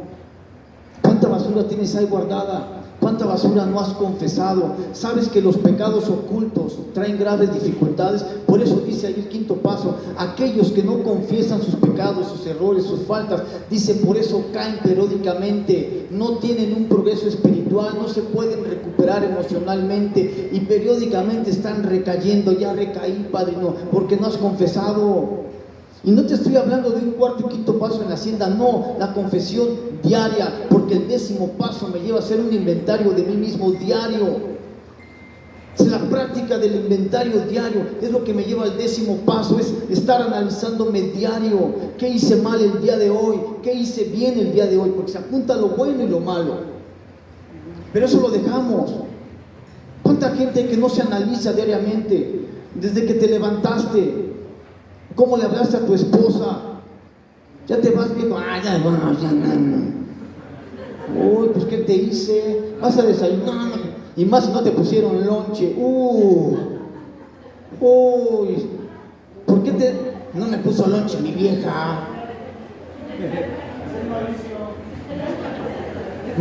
¿Cuánta basura tienes ahí guardada? ¿Cuánta basura no has confesado? Sabes que los pecados ocultos traen graves dificultades. Por eso dice ahí el quinto paso: aquellos que no confiesan sus pecados, sus errores, sus faltas, dice, por eso caen periódicamente, no tienen un progreso espiritual, no se pueden recuperar emocionalmente y periódicamente están recayendo. Ya recaí, padrino, porque no has confesado. Y no te estoy hablando de un cuarto y quinto paso en la hacienda, no, la confesión diaria, porque el 10º paso me lleva a hacer un inventario de mí mismo diario. Es la práctica del inventario diario, es lo que me lleva al 10º paso, es estar analizándome diario. ¿Qué hice mal el día de hoy? ¿Qué hice bien el día de hoy? Porque se apunta lo bueno y lo malo. Pero eso lo dejamos. ¿Cuánta gente que no se analiza diariamente? Desde que te levantaste, ¿cómo le hablaste a tu esposa? Ya te vas viendo, ya, bueno, ya, uy, pues ¿qué te hice? Vas a desayunar, y más si no te pusieron lonche. Uy, ¿por qué no me puso lonche mi vieja?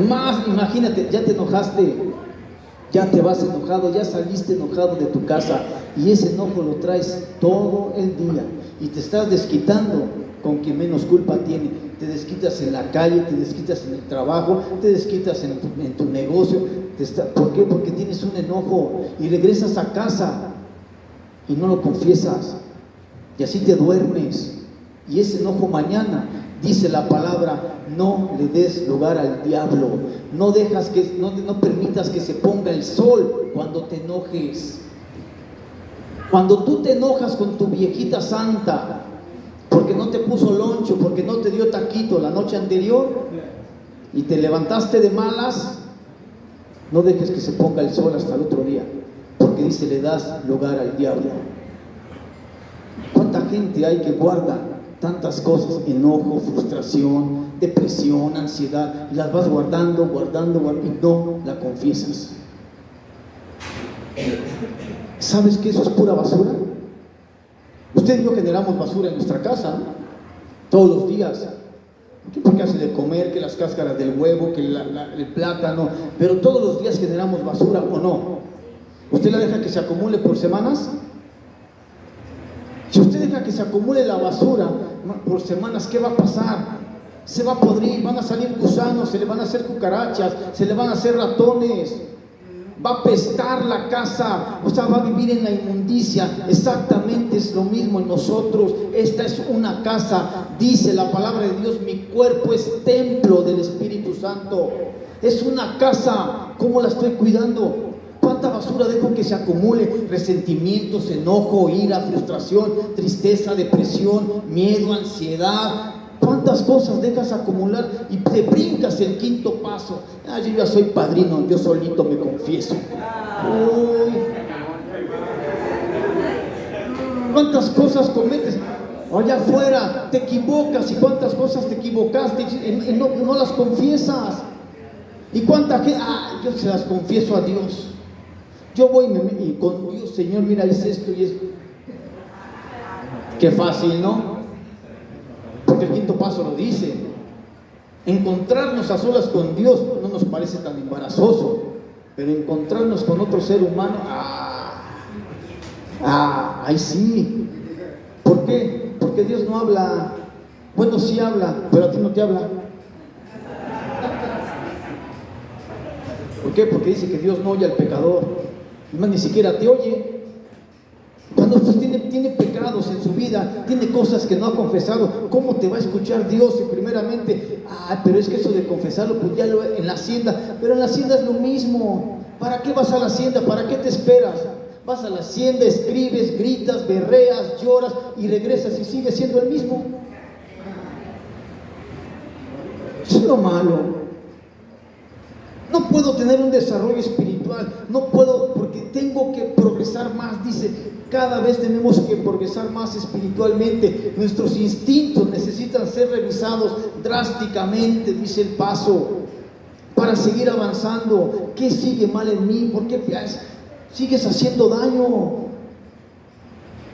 Más, imagínate, ya te enojaste, ya te vas enojado, ya saliste enojado de tu casa, y ese enojo lo traes todo el día y te estás desquitando con quien menos culpa tiene. Te desquitas en la calle, te desquitas en el trabajo, te desquitas en tu negocio. ¿Por qué? Porque tienes un enojo y regresas a casa y no lo confiesas, y así te duermes, y ese enojo mañana Dice la palabra, no le des lugar al diablo. No permitas que se ponga el sol cuando te enojes. Cuando tú te enojas con tu viejita santa, porque no te puso loncho, porque no te dio taquito la noche anterior, y te levantaste de malas, no dejes que se ponga el sol hasta el otro día, porque dice, le das lugar al diablo. ¿Cuánta gente hay que guarda tantas cosas? Enojo, frustración, depresión, ansiedad, y las vas guardando, y no la confiesas. ¿Sabes que eso es pura basura? Usted y yo generamos basura en nuestra casa, ¿no? Todos los días. Porque hace de comer, que las cáscaras del huevo, que el plátano, pero todos los días generamos basura, ¿o no? ¿Usted la deja que se acumule por semanas? Si usted deja que se acumule la basura por semanas, ¿qué va a pasar? Se va a podrir, van a salir gusanos, se le van a hacer cucarachas, se le van a hacer ratones, va a apestar la casa, o sea, va a vivir en la inmundicia. Exactamente es lo mismo en nosotros. Esta es una casa, dice la palabra de Dios, mi cuerpo es templo del Espíritu Santo. Es una casa, ¿cómo la estoy cuidando? ¿Cuánta basura dejo que se acumule? Resentimientos, enojo, ira, frustración, tristeza, depresión, miedo, ansiedad. ¿Cuántas cosas dejas acumular y te brincas el quinto paso? Yo ya soy padrino, yo solito me confieso. Uy. ¿Cuántas cosas cometes? Allá afuera te equivocas, y cuántas cosas te equivocaste y no las confiesas. ¿Y cuánta gente? Yo se las confieso a Dios. Yo voy y con Dios, Señor, mira, es esto y esto. Qué fácil, ¿no? Porque el quinto paso lo dice. Encontrarnos a solas con Dios no nos parece tan embarazoso, pero encontrarnos con otro ser humano, ahí sí. ¿Por qué? Porque Dios no habla. Bueno, sí habla, pero a ti no te habla. ¿Por qué? Porque dice que Dios no oye al pecador. Más ni siquiera te oye. Cuando usted tiene pecados en su vida, tiene cosas que no ha confesado, ¿cómo te va a escuchar Dios? Y primeramente, pero es que eso de confesarlo, pues ya en la hacienda, pero en la hacienda es lo mismo. ¿Para qué vas a la hacienda? ¿Para qué te esperas? Vas a la hacienda, escribes, gritas, berreas, lloras y regresas y sigues siendo el mismo. Eso es lo malo. No puedo tener un desarrollo espiritual, no puedo, porque tengo que progresar más. Dice, cada vez tenemos que progresar más espiritualmente. Nuestros instintos necesitan ser revisados drásticamente, dice el paso, para seguir avanzando. ¿Qué sigue mal en mí? ¿Por qué sigues haciendo daño?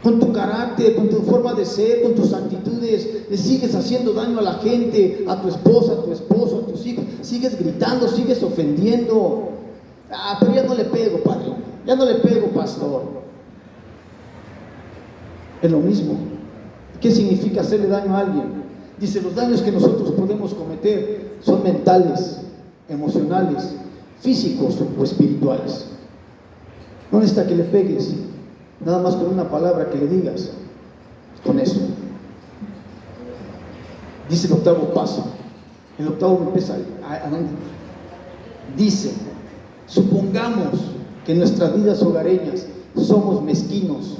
Con tu carácter, con tu forma de ser, con tus actitudes, le sigues haciendo daño a la gente, a tu esposa, a tu esposo, a tus hijos. Sigues gritando, sigues ofendiendo. Pero ya no le pego, padre, ya no le pego, pastor. Es lo mismo. ¿Qué significa hacerle daño a alguien? Dice, los daños que nosotros podemos cometer son mentales, emocionales, físicos o espirituales. No necesita que le pegues. Nada más con una palabra que le digas, con eso. Dice el octavo paso. El octavo empieza dice, supongamos que en nuestras vidas hogareñas somos mezquinos,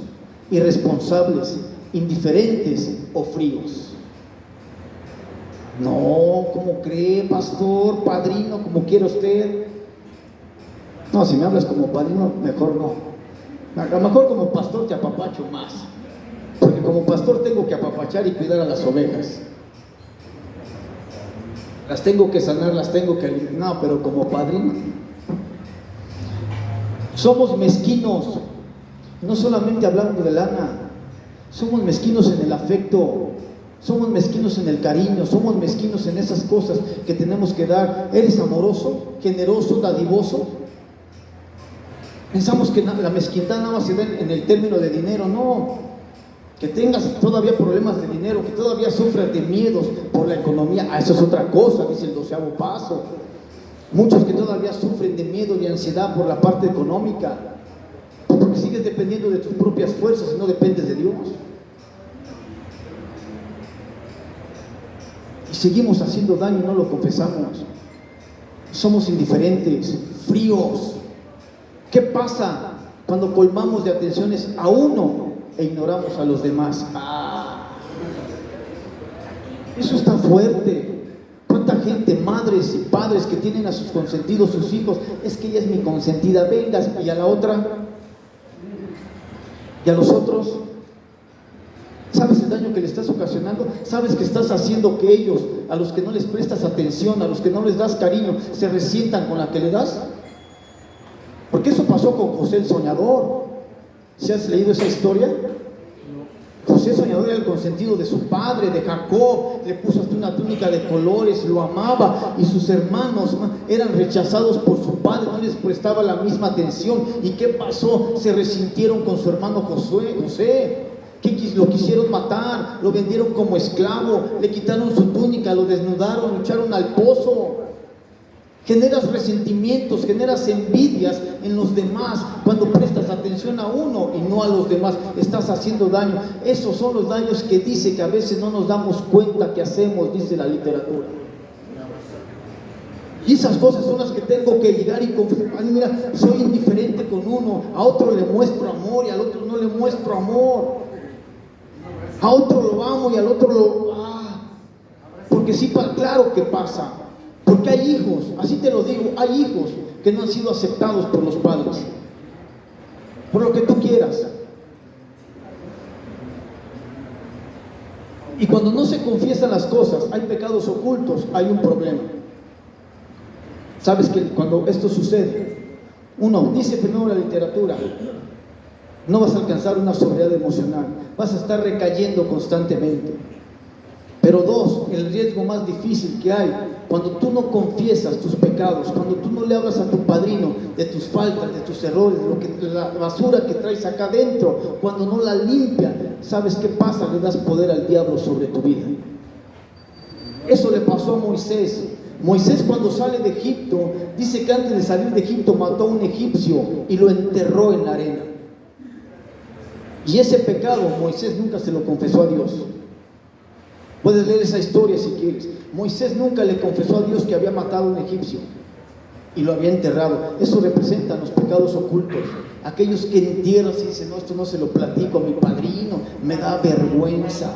irresponsables, indiferentes o fríos. No, ¿cómo cree, pastor, padrino, como quiera usted? No, si me hablas como padrino, mejor no. A lo mejor como pastor te apapacho más, porque como pastor tengo que apapachar y cuidar a las ovejas. Las tengo que sanar, las tengo que alimentar. No, pero como padrino somos mezquinos, no solamente hablando de lana. Somos mezquinos en el afecto, somos mezquinos en el cariño, somos mezquinos en esas cosas que tenemos que dar. ¿Eres amoroso, generoso, dadivoso? Pensamos que la mezquindad nada más se da en el término de dinero. No, que tengas todavía problemas de dinero, que todavía sufras de miedos por la economía, eso es otra cosa, dice el 12º paso. Muchos que todavía sufren de miedo y ansiedad por la parte económica, porque sigues dependiendo de tus propias fuerzas y no dependes de Dios. Y seguimos haciendo daño y no lo confesamos. Somos indiferentes, fríos. ¿Qué pasa cuando colmamos de atenciones a uno e ignoramos a los demás? Eso está fuerte. ¿Cuánta gente, madres y padres que tienen a sus consentidos, sus hijos? Es que ella es mi consentida, vengas, y a la otra, y a los otros. ¿Sabes el daño que le estás ocasionando? ¿Sabes que estás haciendo que ellos, a los que no les prestas atención, a los que no les das cariño, se resientan con la que le das? Porque eso pasó con José el soñador. ¿Sí has leído esa historia? José el soñador era el consentido de su padre, de Jacob. Le puso hasta una túnica de colores, lo amaba, y sus hermanos eran rechazados por su padre, no les prestaba la misma atención. ¿Y qué pasó? Se resintieron con su hermano José. Lo quisieron matar, lo vendieron como esclavo, le quitaron su túnica, lo desnudaron, lo echaron al pozo. Generas resentimientos, generas envidias en los demás cuando prestas atención a uno y no a los demás. Estás haciendo daño. Esos son los daños que dice que a veces no nos damos cuenta que hacemos, dice la literatura. Y esas cosas son las que tengo que llegar y confesar. Mira, soy indiferente con uno, a otro le muestro amor y al otro no le muestro amor. A otro lo amo y al otro lo... Porque sí, claro que pasa. Porque hay hijos, así te lo digo, hay hijos que no han sido aceptados por los padres. Por lo que tú quieras. Y cuando no se confiesan las cosas, hay pecados ocultos, hay un problema. ¿Sabes que cuando esto sucede? Uno, dice primero la literatura, no vas a alcanzar una sobriedad emocional, vas a estar recayendo constantemente. Pero dos, el riesgo más difícil que hay, cuando tú no confiesas tus pecados, cuando tú no le hablas a tu padrino de tus faltas, de tus errores, la basura que traes acá adentro, cuando no la limpian, ¿sabes qué pasa? Le das poder al diablo sobre tu vida. Eso le pasó a Moisés. Moisés, cuando sale de Egipto, dice que antes de salir de Egipto mató a un egipcio y lo enterró en la arena. Y ese pecado Moisés nunca se lo confesó a Dios. Puedes leer esa historia si quieres. Moisés nunca le confesó a Dios que había matado a un egipcio y lo había enterrado. Eso representa los pecados ocultos. Aquellos que entierran y dicen, no, esto no se lo platico a mi padrino, me da vergüenza.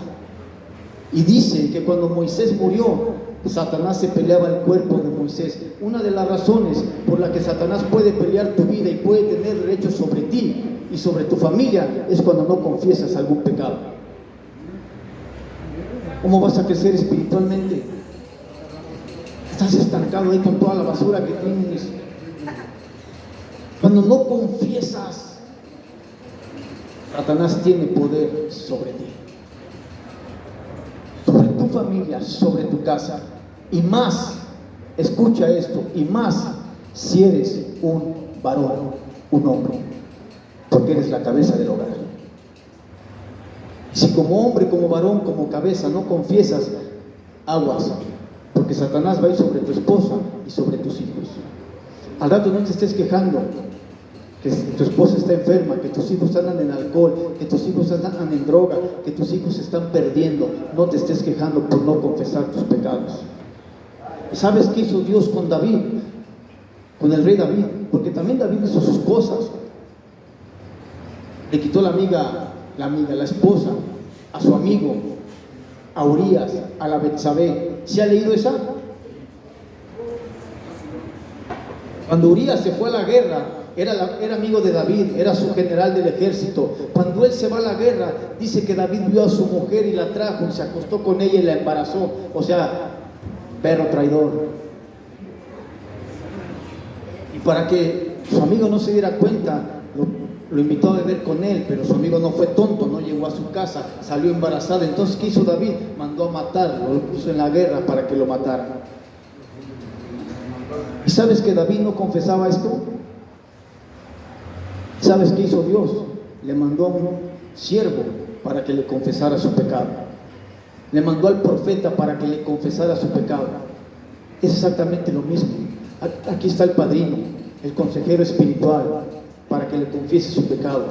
Y dicen que cuando Moisés murió, Satanás se peleaba el cuerpo de Moisés. Una de las razones por la que Satanás puede pelear tu vida y puede tener derechos sobre ti y sobre tu familia es cuando no confiesas algún pecado. ¿Cómo vas a crecer espiritualmente? Estás estancado ahí con toda la basura que tienes. Cuando no confiesas, Satanás tiene poder sobre ti, sobre tu familia, sobre tu casa. Y más, escucha esto, y más si eres un varón, un hombre, porque eres la cabeza del hogar. Si como hombre, como varón, como cabeza no confiesas, aguas, porque Satanás va a ir sobre tu esposa y sobre tus hijos. Al rato no te estés quejando que tu esposa está enferma, que tus hijos andan en alcohol, que tus hijos andan en droga, que tus hijos se están perdiendo. No te estés quejando por no confesar tus pecados. ¿Sabes qué hizo Dios con David? Con el rey David, porque también David hizo sus cosas. Le quitó la esposa, a su amigo, a Urías, a la Betsabé. ¿Se ha leído esa? Cuando Urías se fue a la guerra, era amigo de David, era su general del ejército. Cuando él se va a la guerra, dice que David vio a su mujer y la trajo y se acostó con ella y la embarazó. O sea, perro traidor. Y para que su amigo no se diera cuenta, lo invitó a beber con él, pero su amigo no fue tonto, no llegó a su casa, salió embarazada. Entonces, ¿qué hizo David? Mandó a matarlo, lo puso en la guerra para que lo mataran. ¿Y sabes que David no confesaba esto? ¿Sabes qué hizo Dios? Le mandó a un siervo para que le confesara su pecado. Le mandó al profeta para que le confesara su pecado. Es exactamente lo mismo. Aquí está el padrino, el consejero espiritual, para que le confiese su pecado.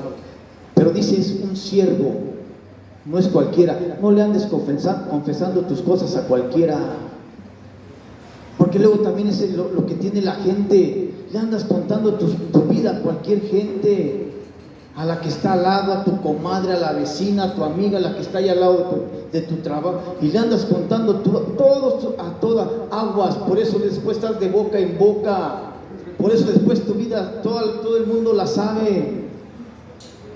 Pero dice, es un siervo No es cualquiera. No le andes confesando tus cosas a cualquiera. Porque luego también es lo que tiene la gente. Le andas contando tu vida a cualquier gente. A la que está al lado, a tu comadre, a la vecina, a tu amiga, a la que está ahí al lado de tu trabajo. Y le andas contando todo a todas aguas. Por eso después estás de boca en boca. Por eso después tu vida, todo el mundo la sabe.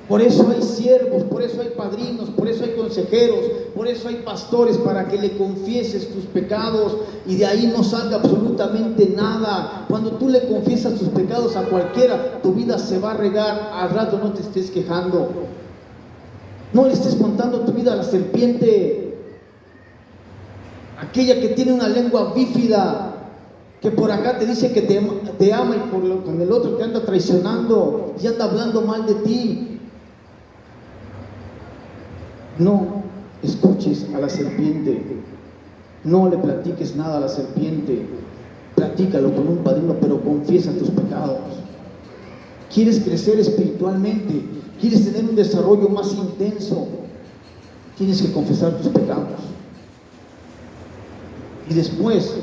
Por eso hay siervos, por eso hay padrinos, por eso hay consejeros, por eso hay pastores, para que le confieses tus pecados y de ahí no salga absolutamente nada. Cuando tú le confiesas tus pecados a cualquiera, tu vida se va a regar. Al rato no te estés quejando. No le estés contando tu vida a la serpiente, aquella que tiene una lengua bífida, que por acá te dice que te ama y con el otro te anda traicionando y anda hablando mal de ti. No escuches a la serpiente, no le platiques nada a la serpiente, platícalo con un padrino, pero confiesa tus pecados. ¿Quieres crecer espiritualmente? ¿Quieres tener un desarrollo más intenso? Tienes que confesar tus pecados. Y después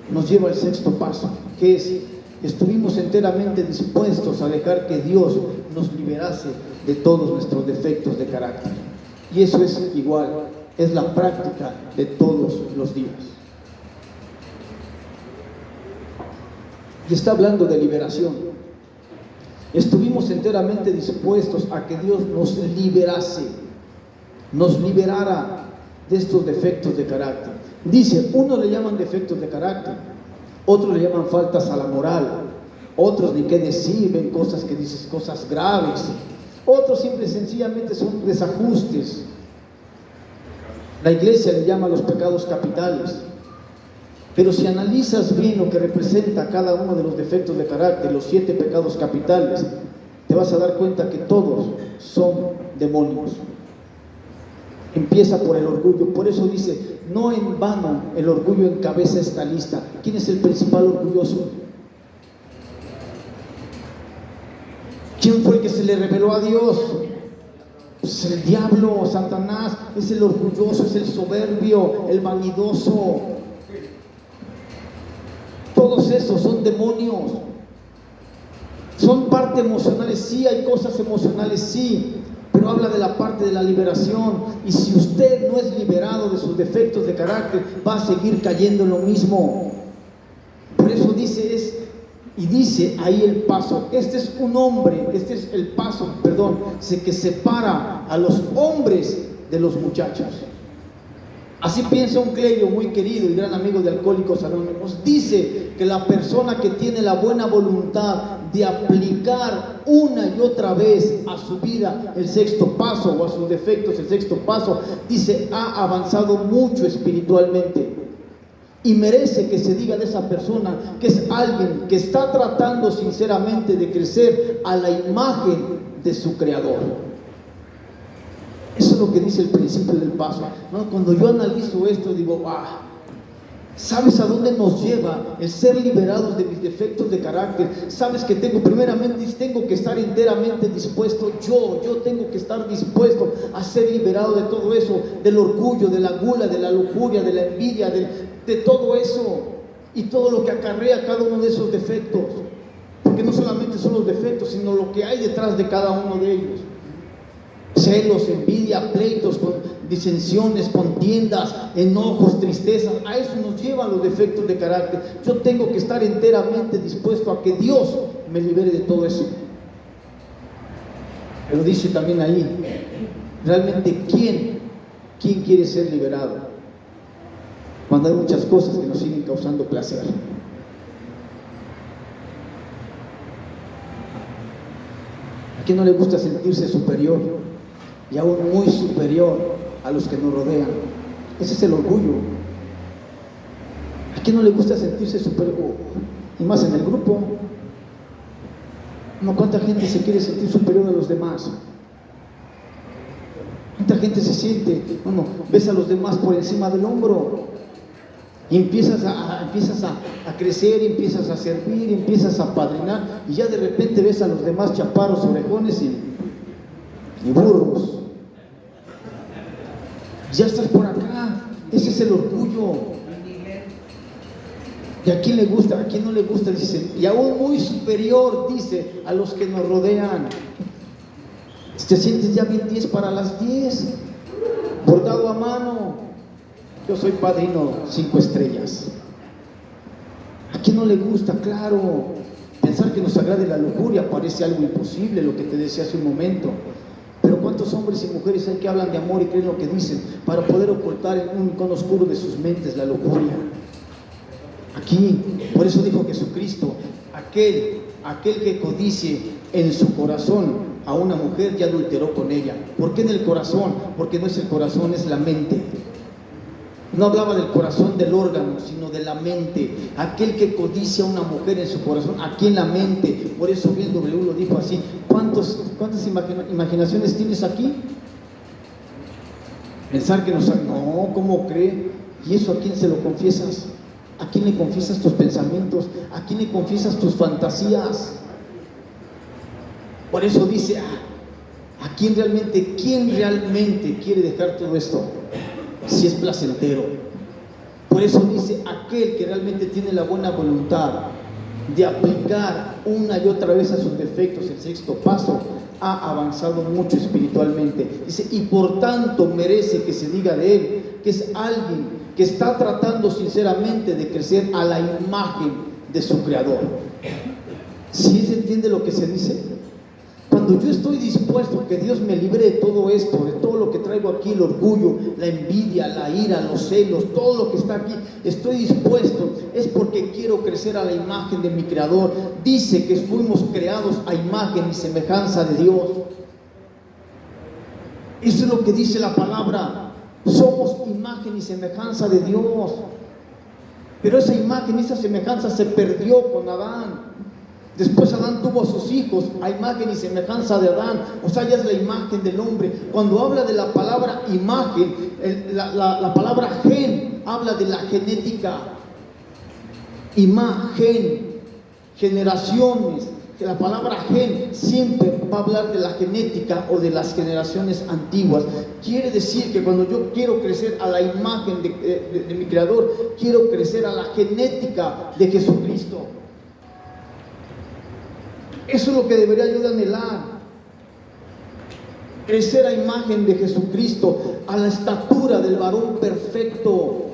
nos lleva al sexto paso, que es: estuvimos enteramente dispuestos a dejar que Dios nos liberase de todos nuestros defectos de carácter. Y eso es igual, es la práctica de todos los días. Y está hablando de liberación. Estuvimos enteramente dispuestos a que Dios nos liberase, nos liberara de estos defectos de carácter. Dice, unos le llaman defectos de carácter, otros le llaman faltas a la moral, otros ni qué decir, ven cosas que dices, cosas graves. Otros simple y sencillamente son desajustes. La iglesia le llama los pecados capitales. Pero si analizas bien lo que representa cada uno de los defectos de carácter, los 7 pecados capitales, te vas a dar cuenta que todos son demonios. Empieza por el orgullo. Por eso dice, no en vano el orgullo encabeza esta lista. ¿Quién es el principal orgulloso? ¿Quién fue el que se le reveló a Dios? Pues el diablo, Satanás. Es el orgulloso, es el soberbio, el vanidoso. Todos esos son demonios. Son parte emocionales, sí, hay cosas emocionales, sí, pero habla de la parte de la liberación. Y si usted no es liberado de sus defectos de carácter, va a seguir cayendo en lo mismo. Por eso dice dice ahí el paso. Este es el paso, que separa a los hombres de los muchachos. Así piensa un clérigo muy querido y gran amigo de Alcohólicos Anónimos. Dice que la persona que tiene la buena voluntad de aplicar una y otra vez a su vida el sexto paso, o a sus defectos el sexto paso, dice, ha avanzado mucho espiritualmente. Y merece que se diga de esa persona que es alguien que está tratando sinceramente de crecer a la imagen de su Creador. Eso es lo que dice el principio del paso, ¿no? Cuando yo analizo esto, digo, ¿sabes a dónde nos lleva el ser liberados de mis defectos de carácter? Sabes que tengo que estar enteramente dispuesto. Yo tengo que estar dispuesto a ser liberado de todo eso, del orgullo, de la gula, de la lujuria, de la envidia, de todo eso y todo lo que acarrea cada uno de esos defectos. Porque no solamente son los defectos, sino lo que hay detrás de cada uno de ellos. Celos, envidia, pleitos, disensiones, contiendas, enojos, tristezas. A eso nos llevan los defectos de carácter. Yo tengo que estar enteramente dispuesto a que Dios me libere de todo eso. Pero dice también ahí, realmente ¿quién quiere ser liberado? Cuando hay muchas cosas que nos siguen causando placer. ¿A quién no le gusta sentirse superior? Y aún muy superior a los que nos rodean. Ese es el orgullo. ¿A quién no le gusta sentirse superior? Y más en el grupo. No, ¿cuánta gente se quiere sentir superior a los demás? ¿Cuánta gente se siente? Ves a los demás por encima del hombro. Y empiezas a crecer, empiezas a servir, empiezas a padrinar. Y ya de repente ves a los demás chaparros, orejones y burros. Ya estás por acá. Ese es el orgullo. ¿Y a quién le gusta? ¿A quién no le gusta? Dice, y aún muy superior, dice, a los que nos rodean. Si te sientes ya bien 10 para las 10, bordado a mano. Yo soy padrino 5 estrellas. ¿A quién no le gusta? Claro. Pensar que nos agrade la lujuria parece algo imposible, lo que te decía hace un momento. Pero ¿cuántos hombres y mujeres hay que hablan de amor y creen lo que dicen para poder ocultar en un rincón oscuro de sus mentes la lujuria? Aquí, por eso dijo Jesucristo, aquel que codicie en su corazón a una mujer ya adulteró con ella. ¿Por qué en el corazón? Porque no es el corazón, es la mente. No hablaba del corazón del órgano, sino de la mente. Aquel que codicia a una mujer en su corazón, aquí en la mente. Por eso Bill W. lo dijo así. ¿Cuántas imaginaciones tienes aquí? Pensar que no, ¿cómo cree? ¿Y eso a quién se lo confiesas? ¿A quién le confiesas tus pensamientos? ¿A quién le confiesas tus fantasías? Por eso dice, quién realmente quiere dejar todo esto? Si es placentero. Por eso dice, aquel que realmente tiene la buena voluntad de aplicar una y otra vez a sus defectos el sexto paso, ha avanzado mucho espiritualmente. Dice, y por tanto merece que se diga de él que es alguien que está tratando sinceramente de crecer a la imagen de su Creador. ¿Sí se entiende lo que se dice? Cuando yo estoy dispuesto a que Dios me libre de todo esto, de todo lo que traigo aquí, el orgullo, la envidia, la ira, los celos, todo lo que está aquí, estoy dispuesto, es porque quiero crecer a la imagen de mi Creador. Dice que fuimos creados a imagen y semejanza de Dios. Eso es lo que dice la palabra. Somos imagen y semejanza de Dios. Pero esa imagen y esa semejanza se perdió con Adán. Después Adán tuvo a sus hijos a imagen y semejanza de Adán. O sea, ya es la imagen del hombre. Cuando habla de la palabra imagen, la palabra gen habla de la genética. Imagen, generaciones. Que la palabra gen siempre va a hablar de la genética o de las generaciones antiguas. Quiere decir que cuando yo quiero crecer a la imagen de mi Creador, quiero crecer a la genética de Jesucristo. Eso es lo que debería yo de anhelar. Crecer a imagen de Jesucristo, a la estatura del varón perfecto.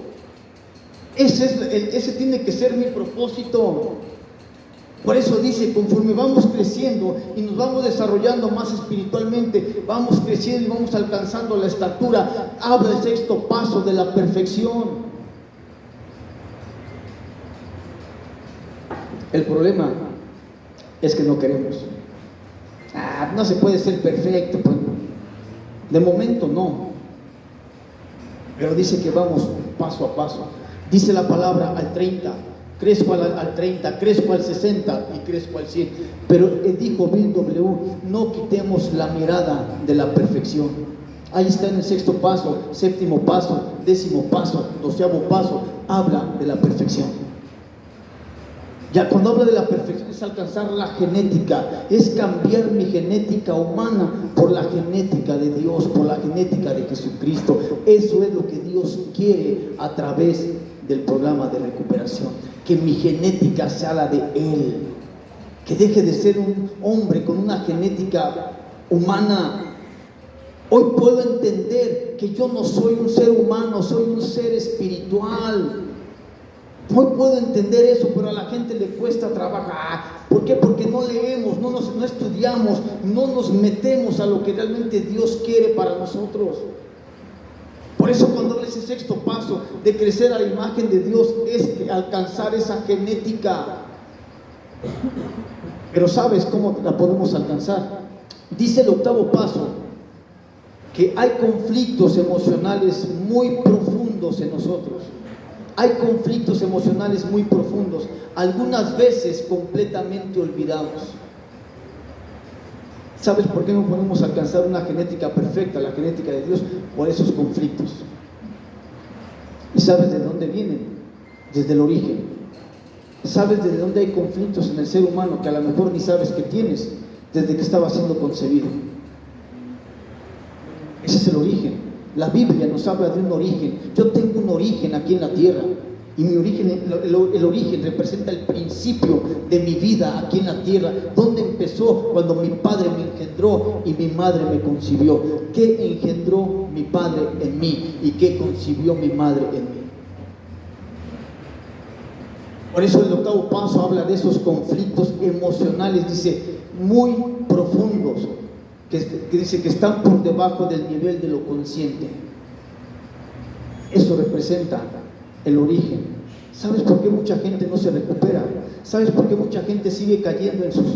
Ese tiene que ser mi propósito. Por eso dice, conforme vamos creciendo y nos vamos desarrollando más espiritualmente, vamos creciendo y vamos alcanzando la estatura, habla el sexto paso de la perfección. El problema es que no queremos. No se puede ser perfecto. Pues. De momento no. Pero dice que vamos paso a paso. Dice la palabra al 30. Crezco al 30, crezco al 60 y crezco al 100. Pero dijo Bill W, no quitemos la mirada de la perfección. Ahí está en el sexto paso, séptimo paso, décimo paso, doceavo paso, habla de la perfección. Ya cuando habla de la perfección es alcanzar la genética, es cambiar mi genética humana por la genética de Dios, por la genética de Jesucristo. Eso es lo que Dios quiere a través del programa de recuperación, que mi genética sea la de Él, que deje de ser un hombre con una genética humana. Hoy puedo entender que yo no soy un ser humano, soy un ser espiritual. Hoy puedo entender eso, pero a la gente le cuesta trabajar. ¿Por qué? Porque no leemos, no estudiamos, no nos metemos a lo que realmente Dios quiere para nosotros. Por eso cuando habla ese sexto paso de crecer a la imagen de Dios es alcanzar esa genética. Pero ¿sabes cómo la podemos alcanzar? Dice el octavo paso que hay conflictos emocionales muy profundos en nosotros. Hay conflictos emocionales muy profundos, algunas veces completamente olvidados. ¿Sabes por qué no podemos alcanzar una genética perfecta, la genética de Dios? Por esos conflictos. ¿Y sabes de dónde vienen? Desde el origen. ¿Sabes de dónde hay conflictos en el ser humano que a lo mejor ni sabes que tienes? Desde que estaba siendo concebido. Ese es el origen. La Biblia nos habla de un origen. Yo tengo un origen aquí en la tierra. Y mi origen, el origen representa el principio de mi vida aquí en la tierra. ¿Dónde empezó? Cuando mi padre me engendró y mi madre me concibió. ¿Qué engendró mi padre en mí? ¿Y qué concibió mi madre en mí? Por eso el octavo paso habla de esos conflictos emocionales, dice, muy profundos, que dice que están por debajo del nivel de lo consciente. Eso representa el origen. ¿Sabes por qué mucha gente no se recupera? ¿Sabes por qué mucha gente sigue cayendo en sus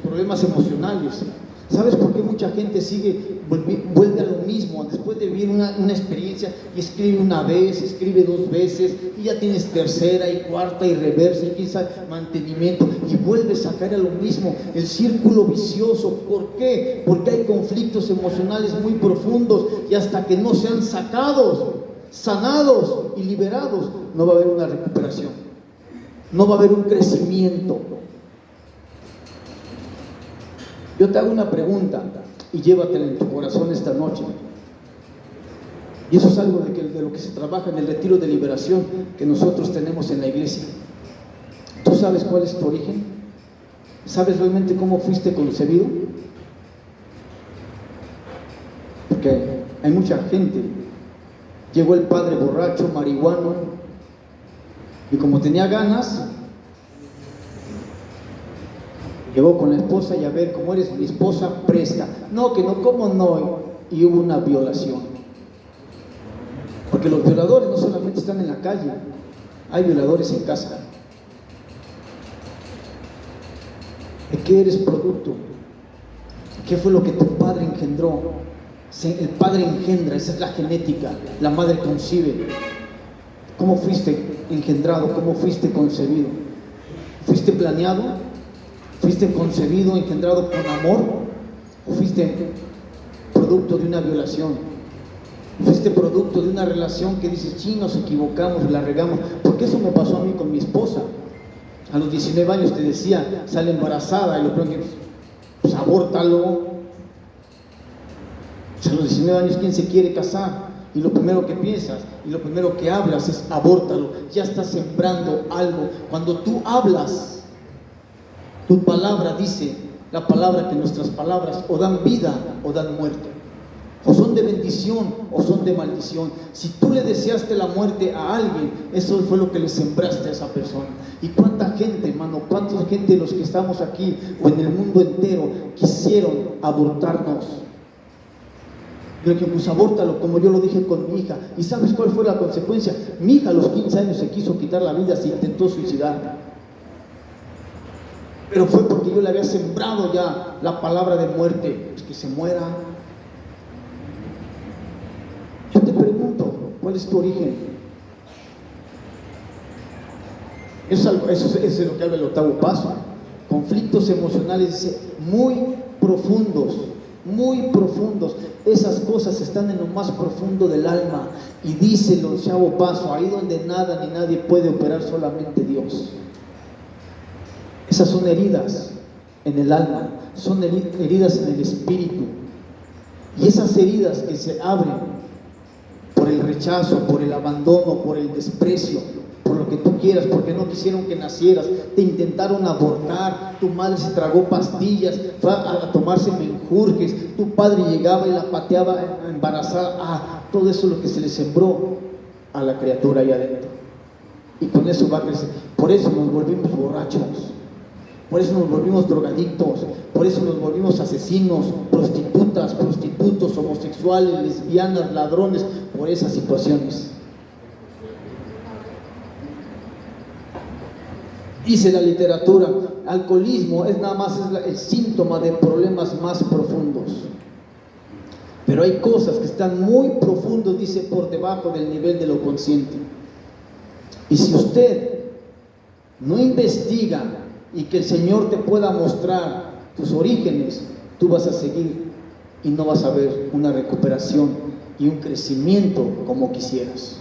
problemas emocionales? ¿Sabes por qué mucha gente vuelve a lo mismo después de vivir una experiencia y escribe una vez, escribe 2 veces y ya tienes tercera y cuarta y reversa y quizá mantenimiento y vuelves a caer a lo mismo, el círculo vicioso? ¿Por qué? Porque hay conflictos emocionales muy profundos y hasta que no sean sacados, sanados y liberados, no va a haber una recuperación, no va a haber un crecimiento. Yo te hago una pregunta y llévatela en tu corazón esta noche. Y eso es algo de lo que se trabaja en el retiro de liberación que nosotros tenemos en la iglesia. ¿Tú sabes cuál es tu origen? ¿Sabes realmente cómo fuiste concebido? Porque hay mucha gente. Llegó el padre borracho, marihuano, y como tenía ganas, llegó con la esposa y a ver, ¿cómo eres mi esposa? Presta. No, que no, ¿cómo no? Y hubo una violación. Porque los violadores no solamente están en la calle, hay violadores en casa. ¿De qué eres producto? ¿Qué fue lo que tu padre engendró? El padre engendra, esa es la genética, la madre concibe. ¿Cómo fuiste engendrado? ¿Cómo fuiste concebido? ¿Fuiste planeado? ¿Fuiste concebido, engendrado con amor? ¿O fuiste producto de una violación? ¿Fuiste producto de una relación que dices, sí, nos equivocamos, la regamos? Porque eso me pasó a mí con mi esposa. A los 19 años te decía, sale embarazada, y lo primero que, pues abórtalo. A los 19 años, ¿quién se quiere casar? Y lo primero que piensas y lo primero que hablas es abórtalo. Ya estás sembrando algo. Cuando tú hablas, tu palabra dice, la palabra, que nuestras palabras o dan vida o dan muerte, o son de bendición o son de maldición. Si tú le deseaste la muerte a alguien, eso fue lo que le sembraste a esa persona. Y cuánta gente, hermano, cuánta gente de los que estamos aquí o en el mundo entero quisieron abortarnos. Yo dije, pues abórtalo, como yo lo dije con mi hija. ¿Y sabes cuál fue la consecuencia? Mi hija a los 15 años se quiso quitar la vida, se intentó suicidar. Pero fue porque yo le había sembrado ya la palabra de muerte. Pues que se muera. Yo te pregunto, ¿cuál es tu origen? Eso es lo que habla el octavo paso. Conflictos emocionales, dice, muy profundos. Muy profundos. Esas cosas están en lo más profundo del alma. Y dice el onceavo paso, ahí donde nada ni nadie puede operar, solamente Dios. Esas son heridas en el alma, son heridas en el espíritu. Y esas heridas que se abren por el rechazo, por el abandono, por el desprecio, por lo que tú quieras, porque no quisieron que nacieras, te intentaron abortar, tu madre se tragó pastillas, fue a tomarse menjurjes, tu padre llegaba y la pateaba embarazada. Todo eso es lo que se le sembró a la criatura ahí adentro, y con eso va a crecer. Por eso nos volvimos borrachos, por eso nos volvimos drogadictos, por eso nos volvimos asesinos, prostitutas, prostitutos, homosexuales, lesbianas, ladrones, por esas situaciones. Dice la literatura, alcoholismo es nada más el síntoma de problemas más profundos. Pero hay cosas que están muy profundos, dice, por debajo del nivel de lo consciente. Y si usted no investiga y que el Señor te pueda mostrar tus orígenes, tú vas a seguir y no vas a ver una recuperación y un crecimiento como quisieras.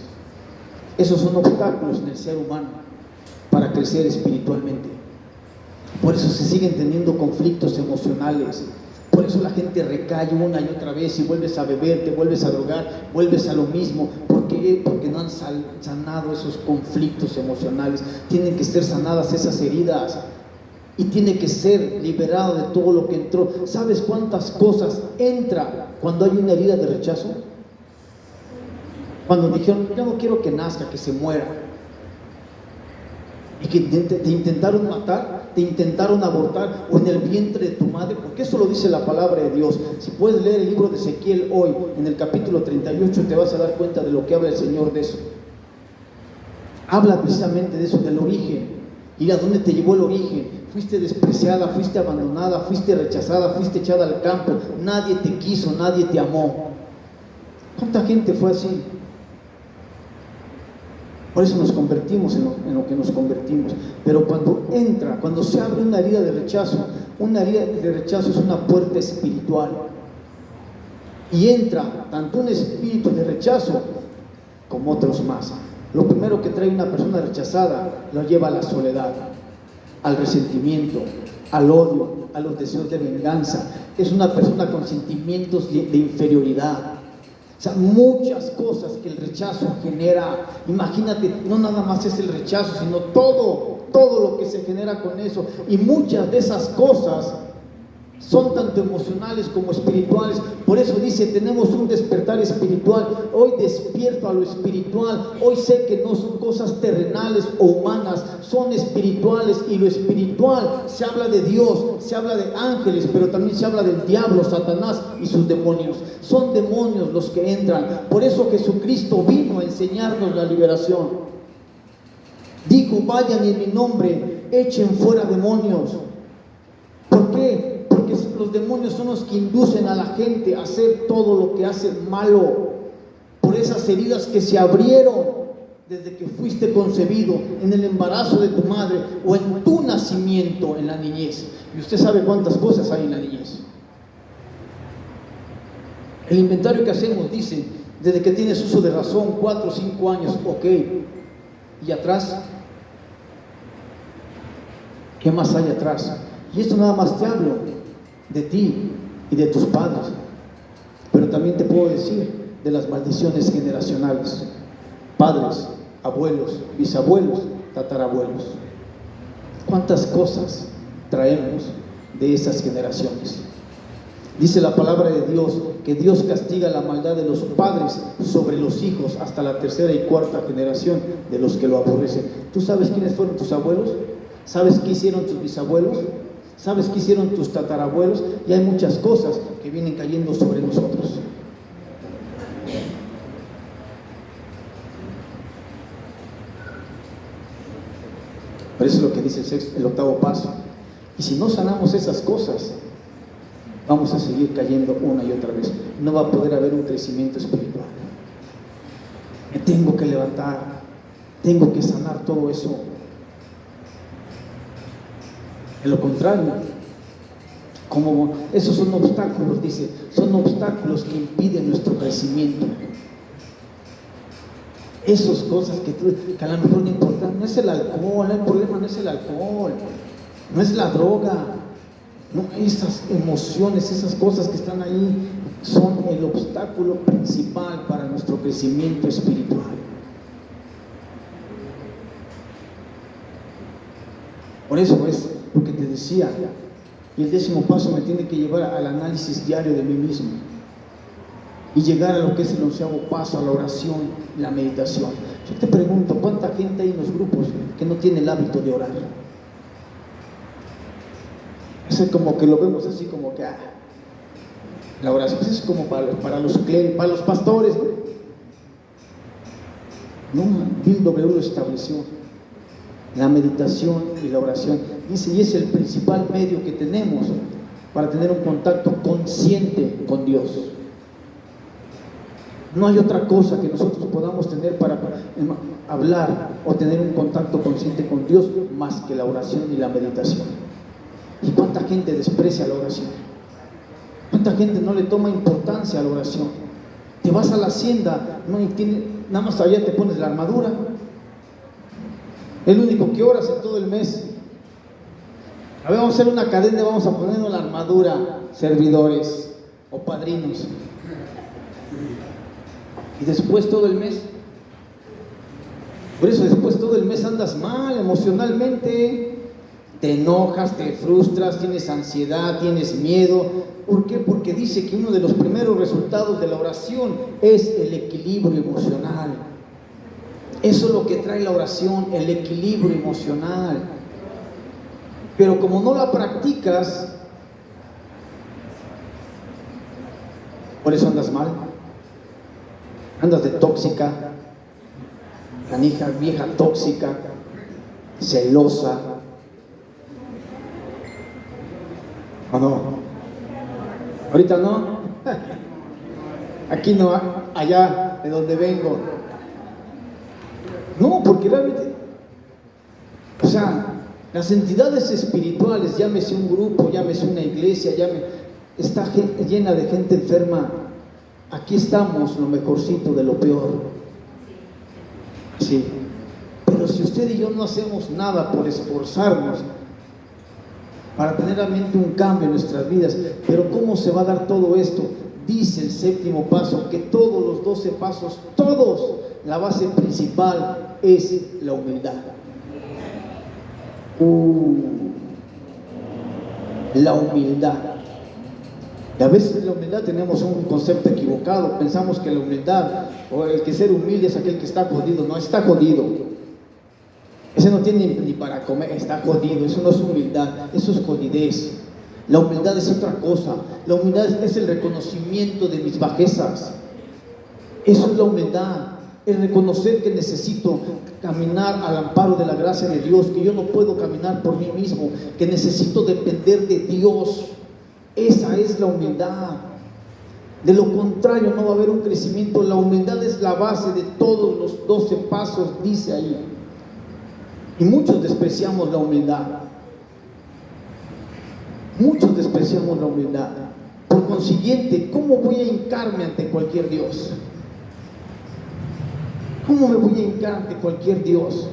Esos son obstáculos en el ser humano para crecer espiritualmente. Por eso se siguen teniendo conflictos emocionales. Por Por eso la gente recae una y otra vez y vuelves a beber, te vuelves a drogar, vuelves a lo mismo. ¿Por qué? Porque no han sanado esos conflictos emocionales. Tienen que ser sanadas esas heridas y tiene que ser liberado de todo lo que entró. ¿Sabes cuántas cosas entra cuando hay una herida de rechazo? Cuando dijeron, yo no quiero que nazca, que se muera. Y que te intentaron matar, te intentaron abortar, o en el vientre de tu madre, porque eso lo dice la palabra de Dios. Si puedes leer el libro de Ezequiel hoy, en el capítulo 38, te vas a dar cuenta de lo que habla el Señor de eso. Habla precisamente de eso, del origen. ¿Y a dónde te llevó el origen? Fuiste despreciada, fuiste abandonada, fuiste rechazada, fuiste echada al campo. Nadie te quiso, nadie te amó. ¿Cuánta gente fue así? Por eso nos convertimos en lo que nos convertimos. Pero cuando se abre una herida de rechazo es una puerta espiritual. Y entra tanto un espíritu de rechazo como otros más. Lo primero que trae una persona rechazada lo lleva a la soledad, al resentimiento, al odio, a los deseos de venganza. Es una persona con sentimientos de inferioridad. O sea, muchas cosas que el rechazo genera. Imagínate, no nada más es el rechazo, sino todo lo que se genera con eso. Y muchas de esas cosas son tanto emocionales como espirituales. Por eso dice, tenemos un despertar espiritual. Hoy despierto a lo espiritual. Hoy sé que no son cosas terrenales o humanas, son espirituales. Y lo espiritual, se habla de Dios, se habla de ángeles, pero también se habla del diablo, Satanás y sus demonios. Son demonios los que entran. Por eso Jesucristo vino a enseñarnos la liberación. Dijo, vayan y en mi nombre echen fuera demonios. ¿Por qué? Porque los demonios son los que inducen a la gente a hacer todo lo que hace malo, por esas heridas que se abrieron desde que fuiste concebido, en el embarazo de tu madre o en tu nacimiento en la niñez. Y usted sabe cuántas cosas hay en la niñez. El inventario que hacemos dice, desde que tienes uso de razón, 4 o 5 años, ok. ¿Y atrás? ¿Qué más hay atrás? Y esto nada más te hablo de ti y de tus padres, pero también te puedo decir de las maldiciones generacionales: padres, abuelos, bisabuelos, tatarabuelos. ¿Cuántas cosas traemos de esas generaciones? Dice la palabra de Dios que Dios castiga la maldad de los padres sobre los hijos hasta la 3ª y 4ª generación de los que lo aborrecen. ¿Tú sabes quiénes fueron tus abuelos? ¿Sabes qué hicieron tus bisabuelos? ¿Sabes qué hicieron tus tatarabuelos? Y hay muchas cosas que vienen cayendo sobre nosotros. Pero eso es lo que dice el 8º paso. Y si no sanamos esas cosas, vamos a seguir cayendo una y otra vez. No va a poder haber un crecimiento espiritual. Me tengo que levantar, tengo que sanar todo eso. De lo contrario, como esos son obstáculos, dice, son obstáculos que impiden nuestro crecimiento. Esas cosas que a lo mejor no importan, no es el alcohol, el problema no es el alcohol, no es la droga, no, esas emociones, esas cosas que están ahí son el obstáculo principal para nuestro crecimiento espiritual. Por eso es lo que te decía, y el 10º paso me tiene que llevar al análisis diario de mí mismo y llegar a lo que es el 11º paso, a la oración y la meditación. Yo te pregunto, ¿cuánta gente hay en los grupos que no tiene el hábito de orar? Es como que lo vemos así como que la oración es como para los pastores, ¿no? Bill W. lo estableció. La meditación y la oración, dice, y es el principal medio que tenemos para tener un contacto consciente con Dios. No hay otra cosa que nosotros podamos tener para hablar o tener un contacto consciente con Dios más que la oración y la meditación. ¿Y cuánta gente desprecia la oración? ¿Cuánta gente no le toma importancia a la oración? Te vas a la hacienda, nada más allá te pones la armadura. El único que oras en todo el mes. A ver, vamos a hacer una cadena y vamos a ponernos la armadura, servidores o padrinos. Y después todo el mes. Por eso después todo el mes andas mal emocionalmente. Te enojas, te frustras, tienes ansiedad, tienes miedo. ¿Por qué? Porque dice que uno de los primeros resultados de la oración es el equilibrio emocional. Eso es lo que trae la oración, el equilibrio emocional. Pero como no la practicas, por eso andas mal. Andas de tóxica, canija, vieja tóxica, celosa. ¿O no? Ahorita no. Aquí no, allá de donde vengo. No, porque realmente, o sea, las entidades espirituales, llámese un grupo, llámese una iglesia, está llena de gente enferma. Aquí estamos lo mejorcito de lo peor. Sí. Pero si usted y yo no hacemos nada por esforzarnos para tener realmente un cambio en nuestras vidas, pero ¿cómo se va a dar todo esto? Dice el séptimo paso que todos los 12 pasos, todos, la base principal es la humildad. La humildad. Y a veces la humildad tenemos un concepto equivocado. Pensamos que la humildad, o el que ser humilde es aquel que está jodido. No, está jodido. Ese no tiene ni para comer, está jodido. Eso no es humildad, eso es jodidez. La humildad es otra cosa. La humildad es el reconocimiento de mis bajezas. Eso es la humildad. El reconocer que necesito caminar al amparo de la gracia de Dios, que yo no puedo caminar por mí mismo, que necesito depender de Dios. Esa es la humildad. De lo contrario no va a haber un crecimiento. La humildad es la base de todos los 12 pasos, dice ahí. Y muchos despreciamos la humildad. Muchos despreciamos la humildad. Por consiguiente, ¿cómo voy a hincarme ante cualquier Dios? ¿Cómo me voy a hincar ante cualquier Dios?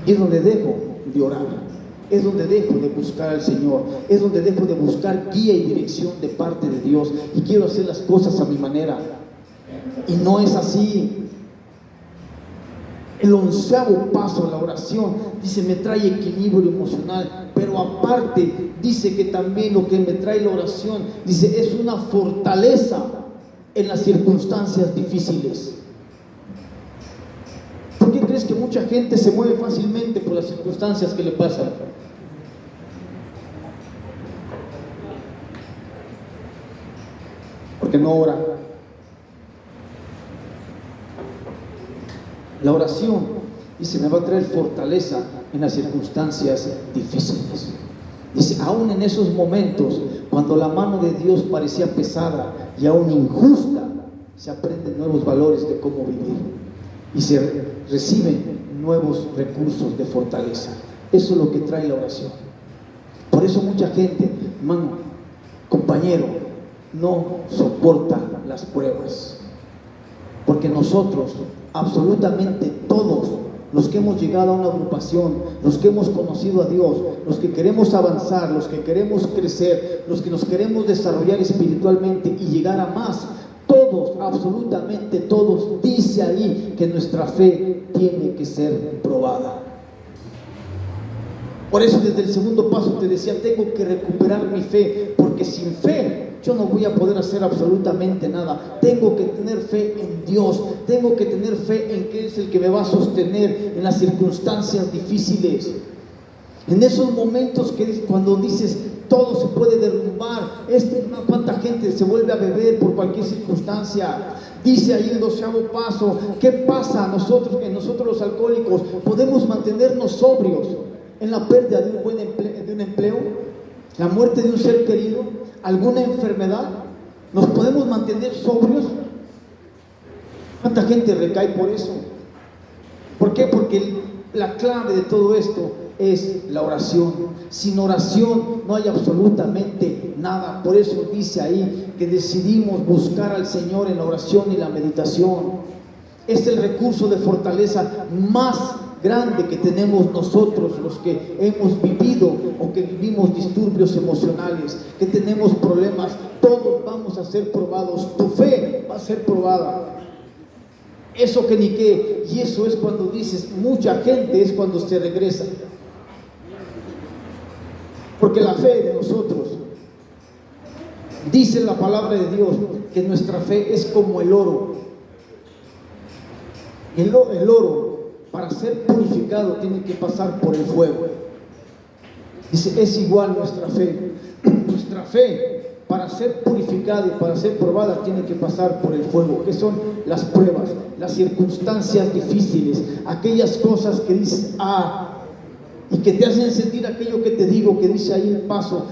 Y es donde dejo de orar. Es donde dejo de buscar al Señor. Es donde dejo de buscar guía y dirección de parte de Dios. Y quiero hacer las cosas a mi manera. Y no es así. El 11º paso, la oración, dice, me trae equilibrio emocional. Pero aparte, dice que también lo que me trae la oración, dice, es una fortaleza en las circunstancias difíciles. ¿Por qué crees que mucha gente se mueve fácilmente por las circunstancias que le pasan? Porque no ora. La oración, dice, me va a traer fortaleza en las circunstancias difíciles. Dice, aún en esos momentos, cuando la mano de Dios parecía pesada y aún injusta, se aprenden nuevos valores de cómo vivir y se reciben nuevos recursos de fortaleza. Eso es lo que trae la oración. Por eso mucha gente, hermano, compañero, no soporta las pruebas. Porque nosotros, absolutamente todos los que hemos llegado a una agrupación, los que hemos conocido a Dios, los que queremos avanzar, los que queremos crecer, los que nos queremos desarrollar espiritualmente y llegar a más, todos, absolutamente todos, dice ahí que nuestra fe tiene que ser probada. Por eso desde el segundo paso te decía, tengo que recuperar mi fe, porque sin fe yo no voy a poder hacer absolutamente nada. Tengo que tener fe en Dios, tengo que tener fe en que es el que me va a sostener en las circunstancias difíciles. En esos momentos que cuando dices todo se puede derrumbar, cuánta gente se vuelve a beber por cualquier circunstancia. Dice ahí el 12º paso, ¿qué pasa nosotros los alcohólicos? Podemos mantenernos sobrios en la pérdida de un empleo, la muerte de un ser querido, alguna enfermedad. ¿Nos podemos mantener sobrios? ¿Cuánta gente recae por eso? ¿Por qué? Porque la clave de todo esto es la oración. Sin oración no hay absolutamente nada. Por eso dice ahí que decidimos buscar al Señor en la oración y la meditación. Es el recurso de fortaleza más grande que tenemos nosotros, los que hemos vivido o que vivimos disturbios emocionales, que tenemos problemas, todos vamos a ser probados. Tu fe va a ser probada. Eso que ni qué. Y eso es cuando dices, mucha gente es cuando se regresa. Porque la fe de nosotros, dice la palabra de Dios, que nuestra fe es como el oro. El oro, para ser purificado, tiene que pasar por el fuego. Dice, es igual nuestra fe. Nuestra fe, para ser purificada y para ser probada, tiene que pasar por el fuego, que son las pruebas, las circunstancias difíciles, aquellas cosas que dices, y que te hacen sentir aquello que te digo, que dice ahí el paso,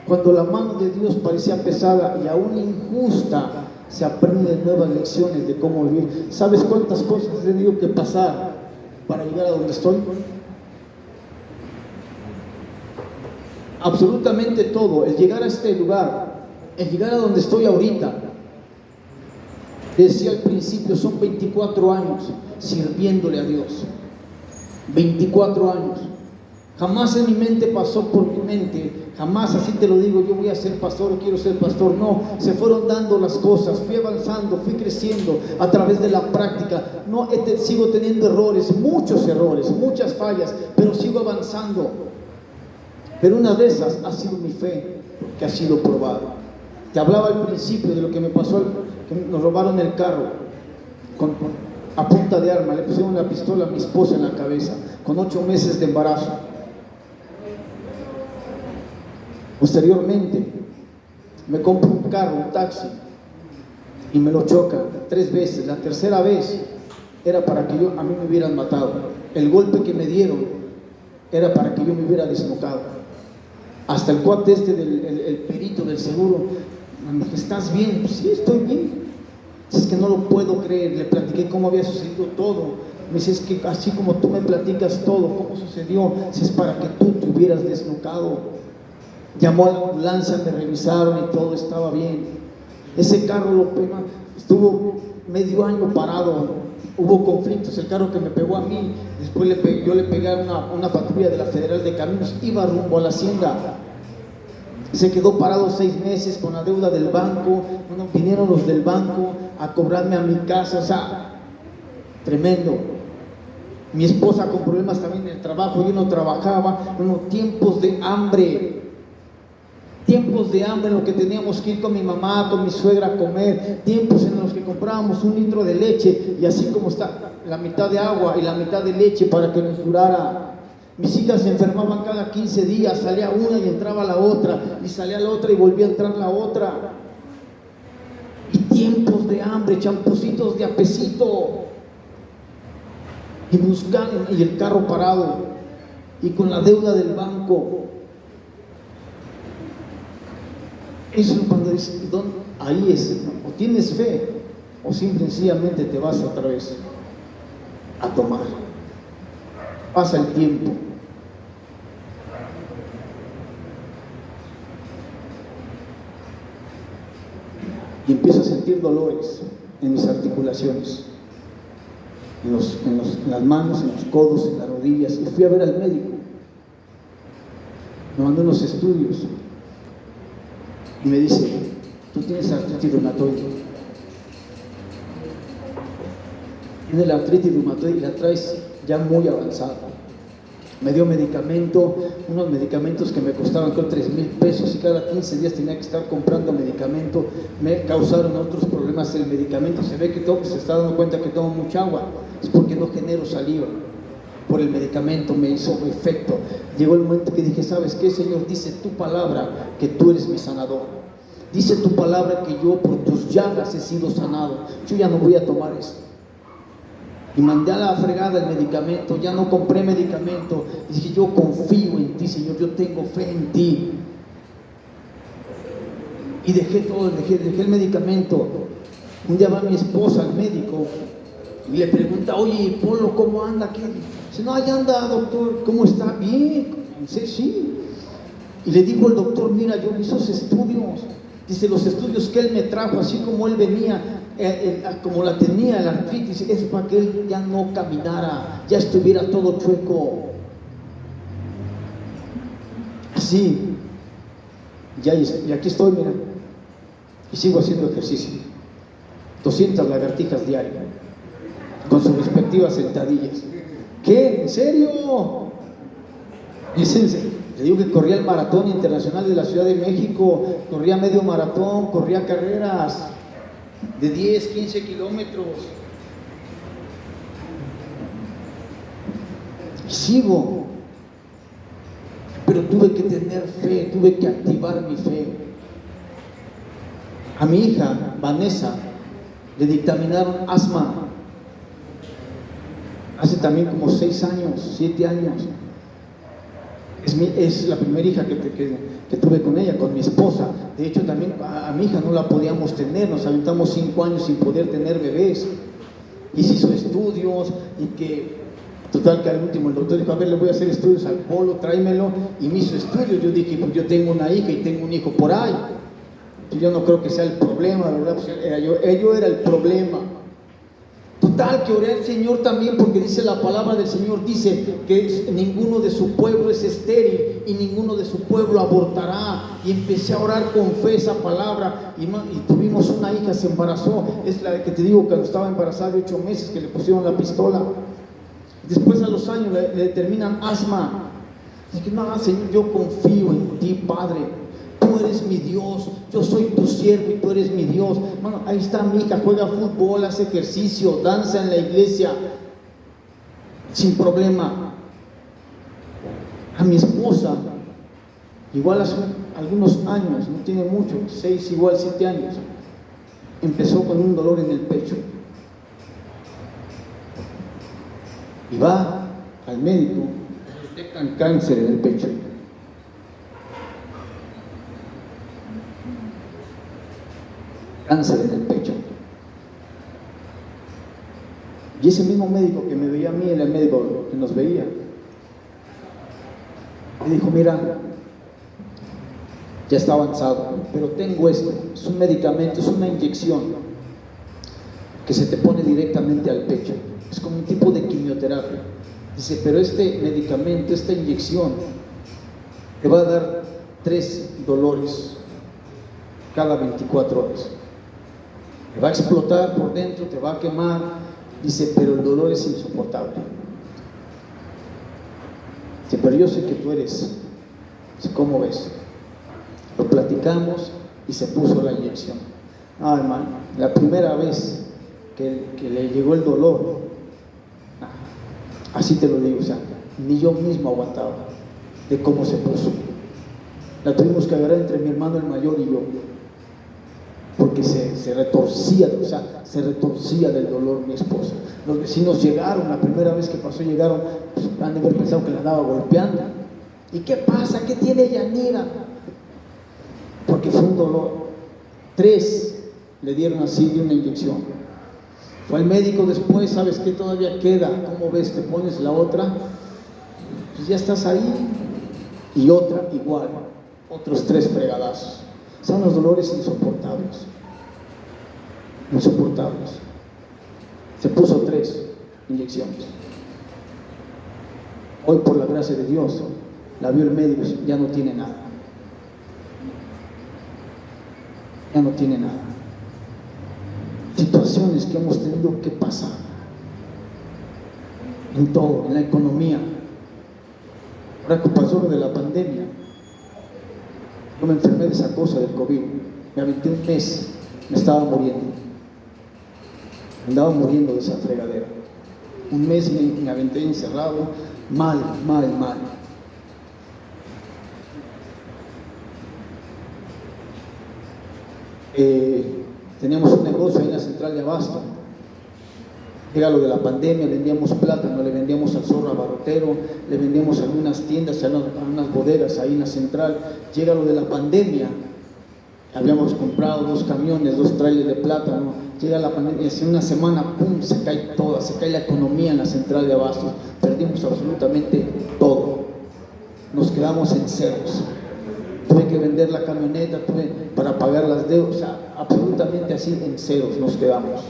cuando la mano de Dios parecía pesada y aún injusta, se aprenden nuevas lecciones de cómo vivir. ¿Sabes cuántas cosas he tenido que pasar para llegar a donde estoy? Absolutamente todo. El llegar a este lugar, el llegar a donde estoy ahorita, decía al principio, son 24 años sirviéndole a Dios. 24 años. Jamás en mi mente pasó por mi mente, jamás así te lo digo, yo voy a ser pastor o quiero ser pastor. No, se fueron dando las cosas, fui avanzando, fui creciendo a través de la práctica. No, sigo teniendo errores, muchas fallas, pero sigo avanzando. Pero una de esas ha sido mi fe, que ha sido probada. Te hablaba al principio de lo que me pasó, que nos robaron el carro a punta de arma, le pusieron la pistola a mi esposa en la cabeza, con 8 meses de embarazo. Posteriormente, me compro un carro, un taxi, y me lo chocan 3 veces. La tercera vez era para que a mí me hubieran matado. El golpe que me dieron era para que yo me hubiera desnucado. Hasta el cuate el perito del seguro, me dijo, ¿estás bien? Pues, sí, estoy bien. Es que no lo puedo creer. Le platiqué cómo había sucedido todo. Me dice, es que así como tú me platicas todo, cómo sucedió, si es para que tú te hubieras desnucado. Llamó a la ambulancia, me revisaron y todo estaba bien. Ese carro estuvo medio año parado, hubo conflictos. El carro que me pegó a mí, después yo le pegué a una patrulla de la Federal de Caminos, iba rumbo a la hacienda. Se quedó parado 6 meses con la deuda del banco. Bueno, vinieron los del banco a cobrarme a mi casa, o sea, tremendo. Mi esposa con problemas también en el trabajo, yo no trabajaba. Bueno, tiempos de hambre en los que teníamos que ir con mi mamá, con mi suegra a comer, tiempos en los que comprábamos 1 litro de leche y así como está la mitad de agua y la mitad de leche para que nos durara. Mis hijas se enfermaban cada 15 días, salía una y entraba la otra, y salía la otra y volvía a entrar la otra. Y tiempos de hambre, champucitos de apesito, y buscando, y el carro parado, y con la deuda del banco. Eso es cuando dices, ahí es, o tienes fe, o sencillamente te vas otra vez a tomar. Pasa el tiempo. Y empiezo a sentir dolores en mis articulaciones, en las manos, en los codos, en las rodillas. Y fui a ver al médico. Me mandó unos estudios. Y me dice, tú tienes artritis reumatoide. Tienes la artritis reumatoide y la traes ya muy avanzada. Me dio medicamento, unos medicamentos que me costaban creo 3,000 pesos y cada 15 días tenía que estar comprando medicamento. Me causaron otros problemas el medicamento. Se ve que se está dando cuenta que tomo mucha agua. Es porque no genero saliva. Por el medicamento me hizo efecto. Llegó el momento que dije, ¿sabes qué, Señor? Dice tu palabra que tú eres mi sanador. Dice tu palabra que yo por tus llagas he sido sanado. Yo ya no voy a tomar esto. Y mandé a la fregada el medicamento, ya no compré medicamento. Y dije, yo confío en ti, Señor, yo tengo fe en ti. Y dejé todo, dejé el medicamento. Un día va mi esposa al médico y le pregunta, oye, Polo, ¿cómo anda aquí? Dice, no, allá anda, doctor, ¿cómo está? Bien, dice, sí. Y le dijo el doctor, mira, yo hice esos estudios. Dice, los estudios que él me trajo, así como él venía, como la tenía la artritis, es para que él ya no caminara, ya estuviera todo chueco. Así. Y aquí estoy, mira. Y sigo haciendo ejercicio. 200 lagartijas diarias, con sus respectivas sentadillas. ¿Qué? ¿En serio? ¿Es en serio? Le digo que corría el maratón internacional de la Ciudad de México, corría medio maratón, corría carreras de 10, 15 kilómetros. Y sigo. Pero tuve que tener fe, tuve que activar mi fe. A mi hija, Vanessa, le dictaminaron asma. Hace también como 6 años, 7 años. Es la primera hija que tuve con ella, con mi esposa. De hecho, también a mi hija no la podíamos tener, nos aventamos 5 años sin poder tener bebés. Y se hizo estudios, y que, total, que al último el doctor dijo: a ver, le voy a hacer estudios al Polo, tráemelo. Y me hizo estudios. Yo dije: pues yo tengo una hija y tengo un hijo por ahí. Yo no creo que sea el problema, ¿verdad? Pues yo era el problema. Total, que oré al Señor también, porque dice la palabra del Señor, dice que ninguno de su pueblo es estéril y ninguno de su pueblo abortará. Y empecé a orar con fe esa palabra, y tuvimos una hija, se embarazó. Es la que te digo, cuando estaba embarazada de 8 meses, que le pusieron la pistola. Después, a los años, le determinan asma. Dije: no, Señor, yo confío en ti, Padre. Tú eres mi Dios, yo soy tu siervo y tú eres mi Dios. Bueno, ahí está mi hija, juega fútbol, hace ejercicio, danza en la iglesia, sin problema. A mi esposa, igual hace algunos años, no tiene mucho, 6, igual 7 años, empezó con un dolor en el pecho. Y va al médico, detectan cáncer en el pecho. Cáncer en el pecho. Y ese mismo médico que me veía a mí, era el médico que nos veía, me dijo: mira, ya está avanzado, pero tengo esto, es un medicamento, es una inyección que se te pone directamente al pecho, es como un tipo de quimioterapia. Dice: pero este medicamento, esta inyección, te va a dar 3 dolores cada 24 horas. Te va a explotar por dentro, te va a quemar. Dice: pero el dolor es insoportable. Dice: pero yo sé que tú eres. Dice: ¿cómo ves? Lo platicamos y se puso la inyección. Ah, hermano, la primera vez que le llegó el dolor, así te lo digo, o sea, ni yo mismo aguantaba de cómo se puso. La tuvimos que agarrar entre mi hermano el mayor y yo, porque se retorcía, o sea, se retorcía del dolor mi esposa. Los vecinos llegaron, la primera vez que pasó llegaron, pues, han de haber pensado que la andaba golpeando. ¿Y qué pasa? ¿Qué tiene Yanira? Porque fue un dolor. 3 le dieron así de una inyección. Fue al médico después: ¿sabes qué? Todavía queda. ¿Cómo ves? ¿Te pones la otra? Pues ya estás ahí. Y otra igual, otros 3 fregadazos. Son los dolores insoportables. Insoportables. Se puso 3 inyecciones. Hoy, por la gracia de Dios, la vio el médico y ya no tiene nada. Ya no tiene nada. Situaciones que hemos tenido que pasar en todo, en la economía. Ahora que pasó lo de la pandemia, yo me enfermé de esa cosa del COVID. Me aventé un mes, me estaba muriendo. Me andaba muriendo de esa fregadera. Un mes me aventé encerrado, mal. Teníamos un negocio ahí en la central de abasto. Era lo de la pandemia, vendíamos plátano, le vendíamos al zorro abarrotero, le vendíamos a algunas tiendas, a unas bodegas ahí en la central. Llega lo de la pandemia, habíamos comprado 2 camiones, 2 trailers de plátano. Llega la pandemia y hace una semana, ¡pum!, se cae toda, se cae la economía en la central de abasto. Perdimos absolutamente todo. Nos quedamos en ceros. Tuve que vender la camioneta, para pagar las deudas. O sea, absolutamente así, en ceros nos quedamos.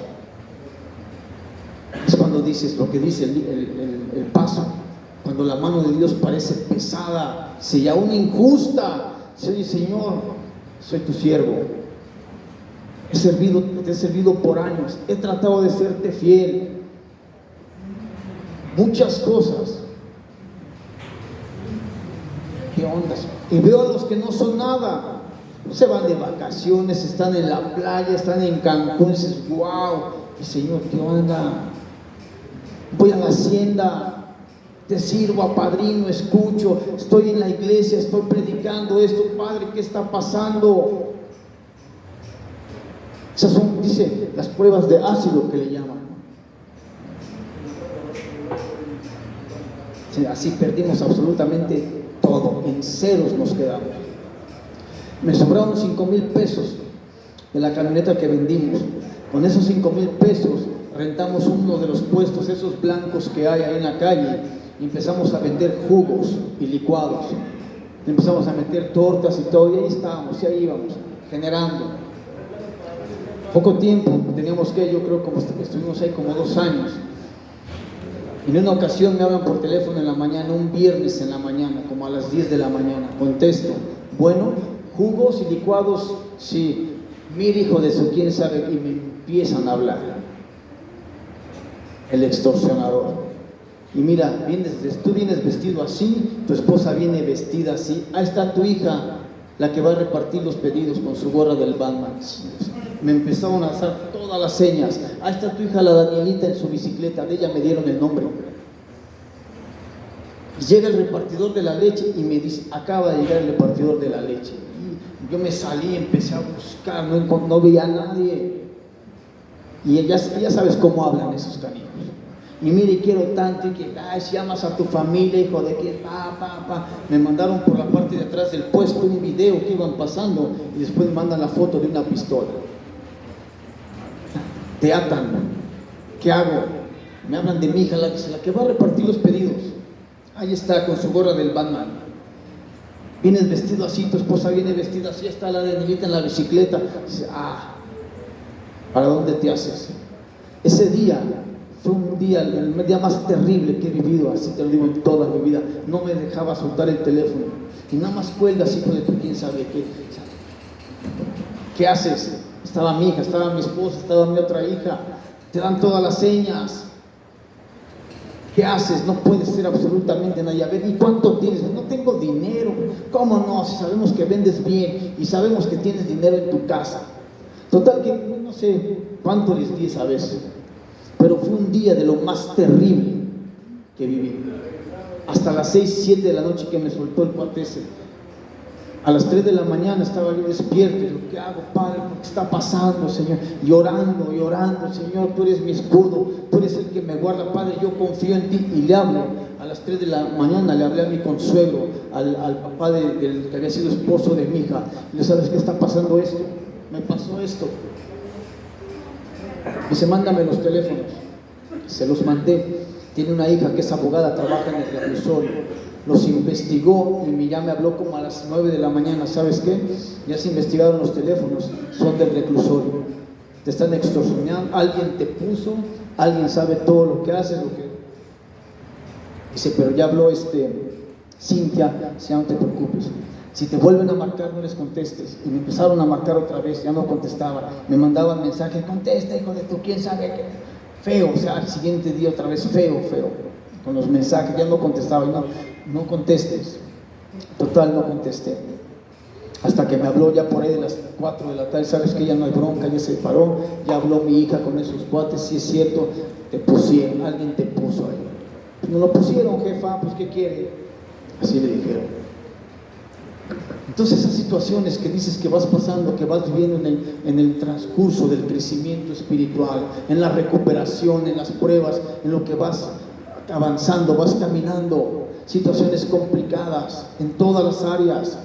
Es cuando dices lo que dice el paso, cuando la mano de Dios parece pesada, si aún injusta, soy Señor, soy tu siervo, te he servido por años, he tratado de serte fiel, muchas cosas. ¿Qué onda? Y veo a los que no son nada, se van de vacaciones, están en la playa, están en Cancún, y dices, wow, y Señor, ¿qué onda? Voy a la hacienda, te sirvo, apadrino, escucho, estoy en la iglesia, estoy predicando esto, Padre, ¿qué está pasando? Esas son, dice, las pruebas de ácido que le llaman. Sí, así perdimos absolutamente todo, en ceros nos quedamos. Me sobraron 5,000 pesos de la camioneta que vendimos. Con esos 5,000 pesos rentamos uno de los puestos, esos blancos que hay ahí en la calle, y empezamos a vender jugos y licuados. Empezamos a meter tortas y todo, y ahí estábamos, y ahí íbamos, generando. Poco tiempo, teníamos que, yo creo, como estuvimos ahí como 2 años. En una ocasión me hablan por teléfono en la mañana, un viernes en la mañana, como a las 10 de la mañana. Contesto, bueno, jugos y licuados, sí. Mira, hijo de su quién sabe, y me empiezan a hablar. El extorsionador. Y mira, tú vienes vestido así, tu esposa viene vestida así. Ahí está tu hija, la que va a repartir los pedidos con su gorra del Batman. Me empezaron a hacer todas las señas. Ahí está tu hija, la Danielita, en su bicicleta. De ella me dieron el nombre. Llega el repartidor de la leche y me dice, acaba de llegar el repartidor de la leche. Y yo me salí, empecé a buscar, no veía a nadie. Y ya sabes cómo hablan esos canijos. Y mire, quiero tanto, y que, si amas a tu familia, hijo de que, Me mandaron por la parte de atrás del puesto un video que iban pasando, y después me mandan la foto de una pistola. Te atan. ¿Qué hago? Me hablan de mi hija, la que va a repartir los pedidos. Ahí está, con su gorra del Batman. Vienes vestido así, tu esposa viene vestida así, está la Danielita en la bicicleta. Dice, ¿para dónde te haces? Ese día fue el día más terrible que he vivido, así te lo digo, en toda mi vida. No me dejaba soltar el teléfono. Y nada más cuelgas, hijo de tu quién sabe qué. ¿Qué haces? Estaba mi hija, estaba mi esposa, estaba mi otra hija. Te dan todas las señas. ¿Qué haces? No puedes ser absolutamente nadie. A ver, ¿y cuánto tienes? No tengo dinero. ¿Cómo no? Si sabemos que vendes bien y sabemos que tienes dinero en tu casa. Total que no sé cuánto les di esa vez, pero fue un día de lo más terrible que viví. Hasta las 6, 7 de la noche que me soltó el cuate ese. A las 3 de la mañana estaba yo despierto. Y digo, ¿qué hago, Padre? ¿Qué está pasando, Señor? Llorando, Señor, tú eres mi escudo, tú eres el que me guarda, Padre, yo confío en ti. Y le hablo, a las 3 de la mañana le hablé a mi consuegro, al papá del que había sido esposo de mi hija. Y le ¿sabes qué está pasando esto? Me pasó esto. Dice, mándame los teléfonos. Se los mandé. Tiene una hija que es abogada, trabaja en el reclusorio. Los investigó y ya me habló como a las 9 de la mañana. ¿Sabes qué? Ya se investigaron los teléfonos, son del reclusorio. Te están extorsionando, alguien te puso, alguien sabe todo lo que haces. Dice, pero ya habló Cintia, si no te preocupes. Si te vuelven a marcar, no les contestes. Y me empezaron a marcar otra vez, ya no contestaba. Me mandaban mensajes, contesta, hijo de tu quién sabe qué. Feo, o sea, al siguiente día otra vez feo. Con los mensajes, ya no contestaba. No contestes. Total, no contesté. Hasta que me habló ya por ahí de las 4 de la tarde, sabes que ya no hay bronca, ya se paró. Ya habló mi hija con esos cuates, si es cierto, te pusieron, alguien te puso ahí. Pues no lo pusieron, jefa, pues ¿qué quiere? Así le dijeron. Entonces esas situaciones que dices que vas pasando, que vas viviendo en el transcurso del crecimiento espiritual, en la recuperación, en las pruebas, en lo que vas avanzando, vas caminando, situaciones complicadas en todas las áreas.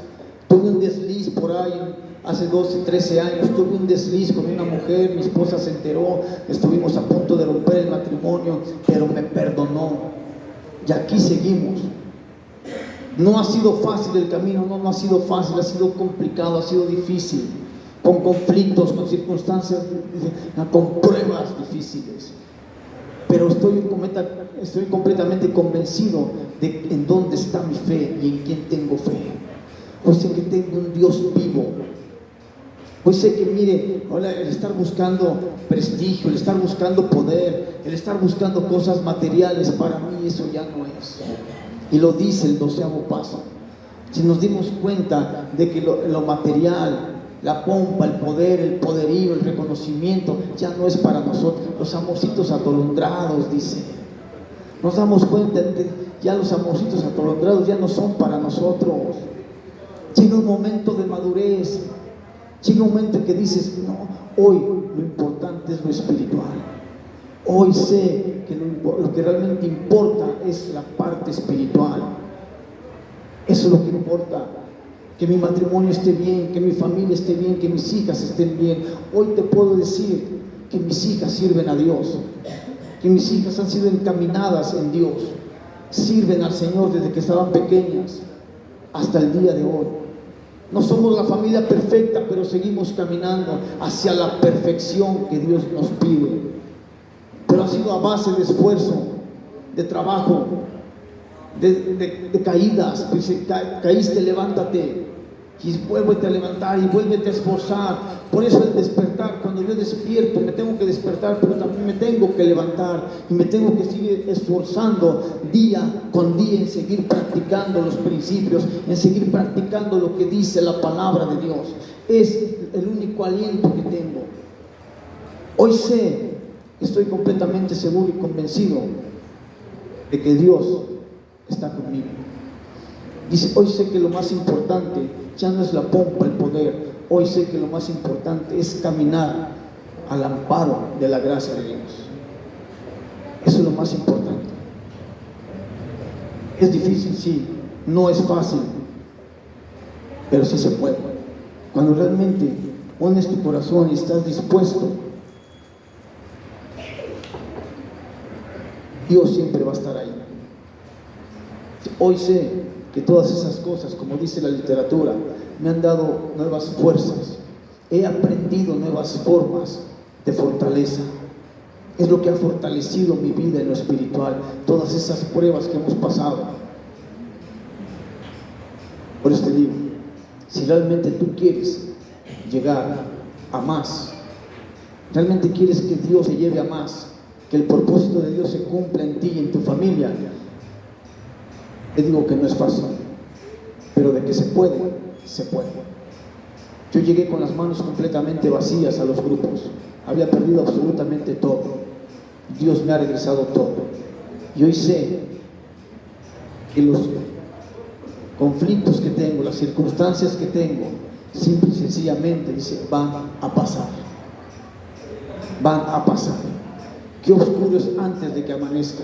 Tuve un desliz por ahí, hace 12, 13 años, tuve un desliz con una mujer, mi esposa se enteró, estuvimos a punto de romper el matrimonio, pero me perdonó. Y aquí seguimos. No ha sido fácil el camino, no ha sido fácil, ha sido complicado, ha sido difícil, con conflictos, con circunstancias, con pruebas difíciles. Pero estoy completamente convencido de en dónde está mi fe y en quién tengo fe. Hoy sé que tengo un Dios vivo. Hoy sé que, mire, el estar buscando prestigio, el estar buscando poder, el estar buscando cosas materiales, para mí eso ya no es. Y lo dice el 12º paso. Si nos dimos cuenta de que lo material, la pompa, el poder, el poderío, el reconocimiento, ya no es para nosotros. Los amorcitos atolondrados, dice. Nos damos cuenta de que ya los amorcitos atolondrados ya no son para nosotros. Llega un momento de madurez. Llega un momento en que dices, no, hoy lo importante es lo espiritual. Hoy sé que lo que realmente importa es la parte espiritual. Eso es lo que importa. Que mi matrimonio esté bien, que mi familia esté bien, que mis hijas estén bien. Hoy te puedo decir que mis hijas sirven a Dios, que mis hijas han sido encaminadas en Dios, sirven al Señor desde que estaban pequeñas hasta el día de hoy. No somos la familia perfecta, pero seguimos caminando hacia la perfección que Dios nos pide. Pero ha sido a base de esfuerzo, de trabajo, de caídas. Dice, caíste, levántate y vuélvete a levantar y vuélvete a esforzar. Por eso el despertar, cuando yo despierto, me tengo que despertar, pero también me tengo que levantar y me tengo que seguir esforzando día con día en seguir practicando los principios, en seguir practicando lo que dice la palabra de Dios. Es el único aliento que tengo. Hoy sé, estoy completamente seguro y convencido de que Dios está conmigo. Dice, hoy sé que lo más importante ya no es la pompa, el poder. Hoy sé que lo más importante es caminar al amparo de la gracia de Dios. Eso es lo más importante. Es difícil, sí, no es fácil, pero sí se puede. Cuando realmente pones tu corazón y estás dispuesto, Dios siempre va a estar ahí. Hoy sé que todas esas cosas, como dice la literatura, me han dado nuevas fuerzas. He aprendido nuevas formas de fortaleza. Es lo que ha fortalecido mi vida en lo espiritual, todas esas pruebas que hemos pasado. Por eso te digo, si realmente tú quieres llegar a más, realmente quieres que Dios te lleve a más, que el propósito de Dios se cumpla en ti y en tu familia, te digo que no es fácil, pero de que se puede, se puede. Yo llegué con las manos completamente vacías a los grupos, había perdido absolutamente todo. Dios me ha regresado todo. Y hoy sé que los conflictos que tengo, las circunstancias que tengo, simple y sencillamente, dice, van a pasar. Van a pasar. Qué oscuro es antes de que amanezca,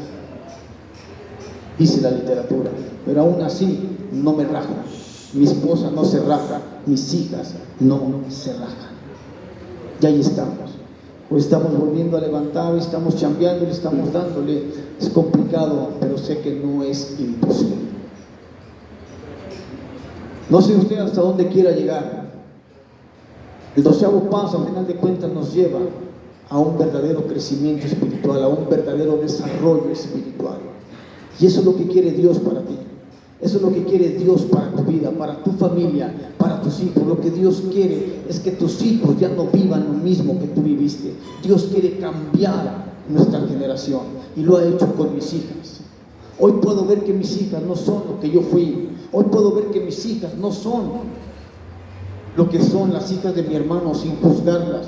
dice la literatura, pero aún así no me rajo. Mi esposa no se raja, mis hijas no se rajan. Y ahí estamos. Hoy estamos volviendo a levantar, estamos chambeando, le estamos dándole. Es complicado, pero sé que no es imposible. No sé usted hasta dónde quiera llegar. El 12º paso, al final de cuentas, nos lleva a un verdadero crecimiento espiritual, a un verdadero desarrollo espiritual. Y eso es lo que quiere Dios para ti. Eso es lo que quiere Dios para tu vida, para tu familia, para tus hijos. Lo que Dios quiere es que tus hijos ya no vivan lo mismo que tú viviste. Dios quiere cambiar nuestra generación y lo ha hecho con mis hijas. Hoy puedo ver que mis hijas no son lo que yo fui. Hoy puedo ver que mis hijas no son lo que son las hijas de mi hermano, sin juzgarlas.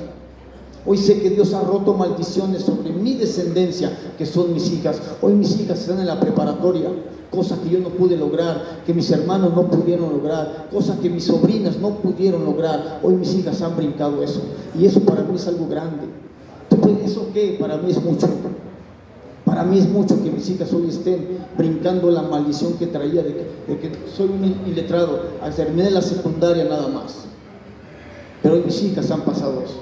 Hoy sé que Dios ha roto maldiciones sobre mi descendencia, que son mis hijas. Hoy mis hijas están en la preparatoria, cosas que yo no pude lograr, que mis hermanos no pudieron lograr, cosas que mis sobrinas no pudieron lograr. Hoy mis hijas han brincado eso, y eso para mí es algo grande. ¿Eso qué? Para mí es mucho. Para mí es mucho que mis hijas hoy estén brincando la maldición que traía de que soy un iletrado. Terminé la secundaria nada más, pero hoy mis hijas han pasado eso.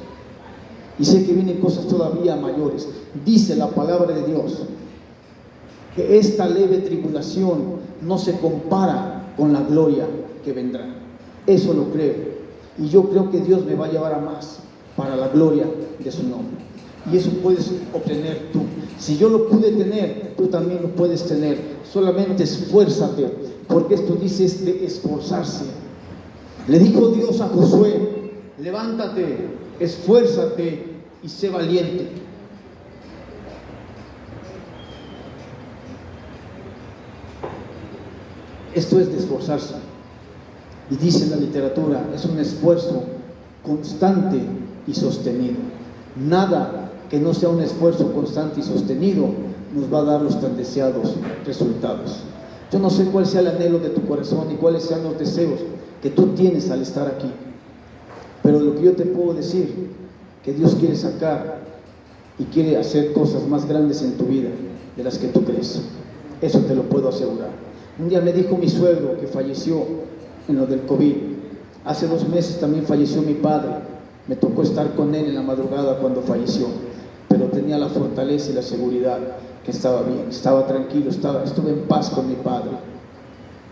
Y sé que vienen cosas todavía mayores. Dice la palabra de Dios que esta leve tribulación no se compara con la gloria que vendrá. Eso lo creo. y yo creo que Dios me va a llevar a más para la gloria de su nombre. Y eso puedes obtener tú. Si yo lo pude tener, tú también lo puedes tener. Solamente esfuérzate, porque esto dice es de esforzarse. Le dijo Dios a Josué: levántate, esfuérzate y sé valiente. Esto es de esforzarse. Y dice la literatura, es un esfuerzo constante y sostenido. Nada que no sea un esfuerzo constante y sostenido nos va a dar los tan deseados resultados. Yo no sé cuál sea el anhelo de tu corazón y cuáles sean los deseos que tú tienes al estar aquí, pero lo que yo te puedo decir, que Dios quiere sacar y quiere hacer cosas más grandes en tu vida de las que tú crees. Eso te lo puedo asegurar. Un día me dijo mi suegro, que falleció en lo del COVID, hace 2 meses también falleció mi padre. Me tocó estar con él en la madrugada cuando falleció, pero tenía la fortaleza y la seguridad que estaba bien, estaba tranquilo, estuve en paz con mi padre.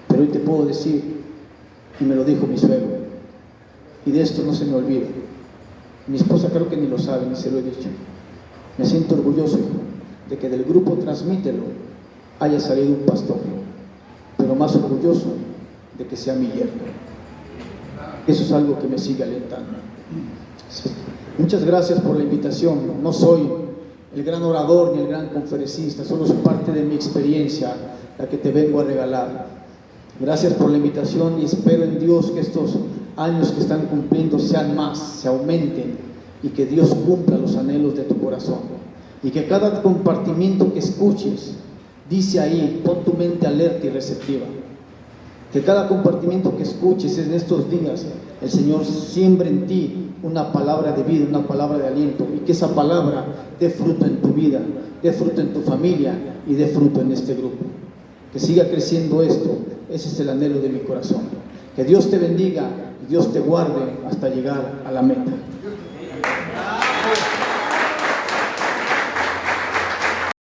Pero hoy te puedo decir, y me lo dijo mi suegro, y de esto no se me olvida. Mi esposa creo que ni lo sabe, ni se lo he dicho. Me siento orgulloso de que del grupo Transmítelo haya salido un pastor, pero más orgulloso de que sea mi yerno. Eso es algo que me sigue alentando. Muchas gracias por la invitación. No soy el gran orador ni el gran conferencista, solo es parte de mi experiencia la que te vengo a regalar. Gracias por la invitación y espero en Dios que estos años que están cumpliendo sean más, se aumenten, y que Dios cumpla los anhelos de tu corazón, y que cada compartimiento que escuches, dice ahí, pon tu mente alerta y receptiva, que cada compartimiento que escuches en estos días, el Señor siembre en ti una palabra de vida, una palabra de aliento, y que esa palabra dé fruto en tu vida, dé fruto en tu familia y dé fruto en este grupo. Que siga creciendo esto. Ese es el anhelo de mi corazón. Que Dios te bendiga y Dios te guarde hasta llegar a la meta.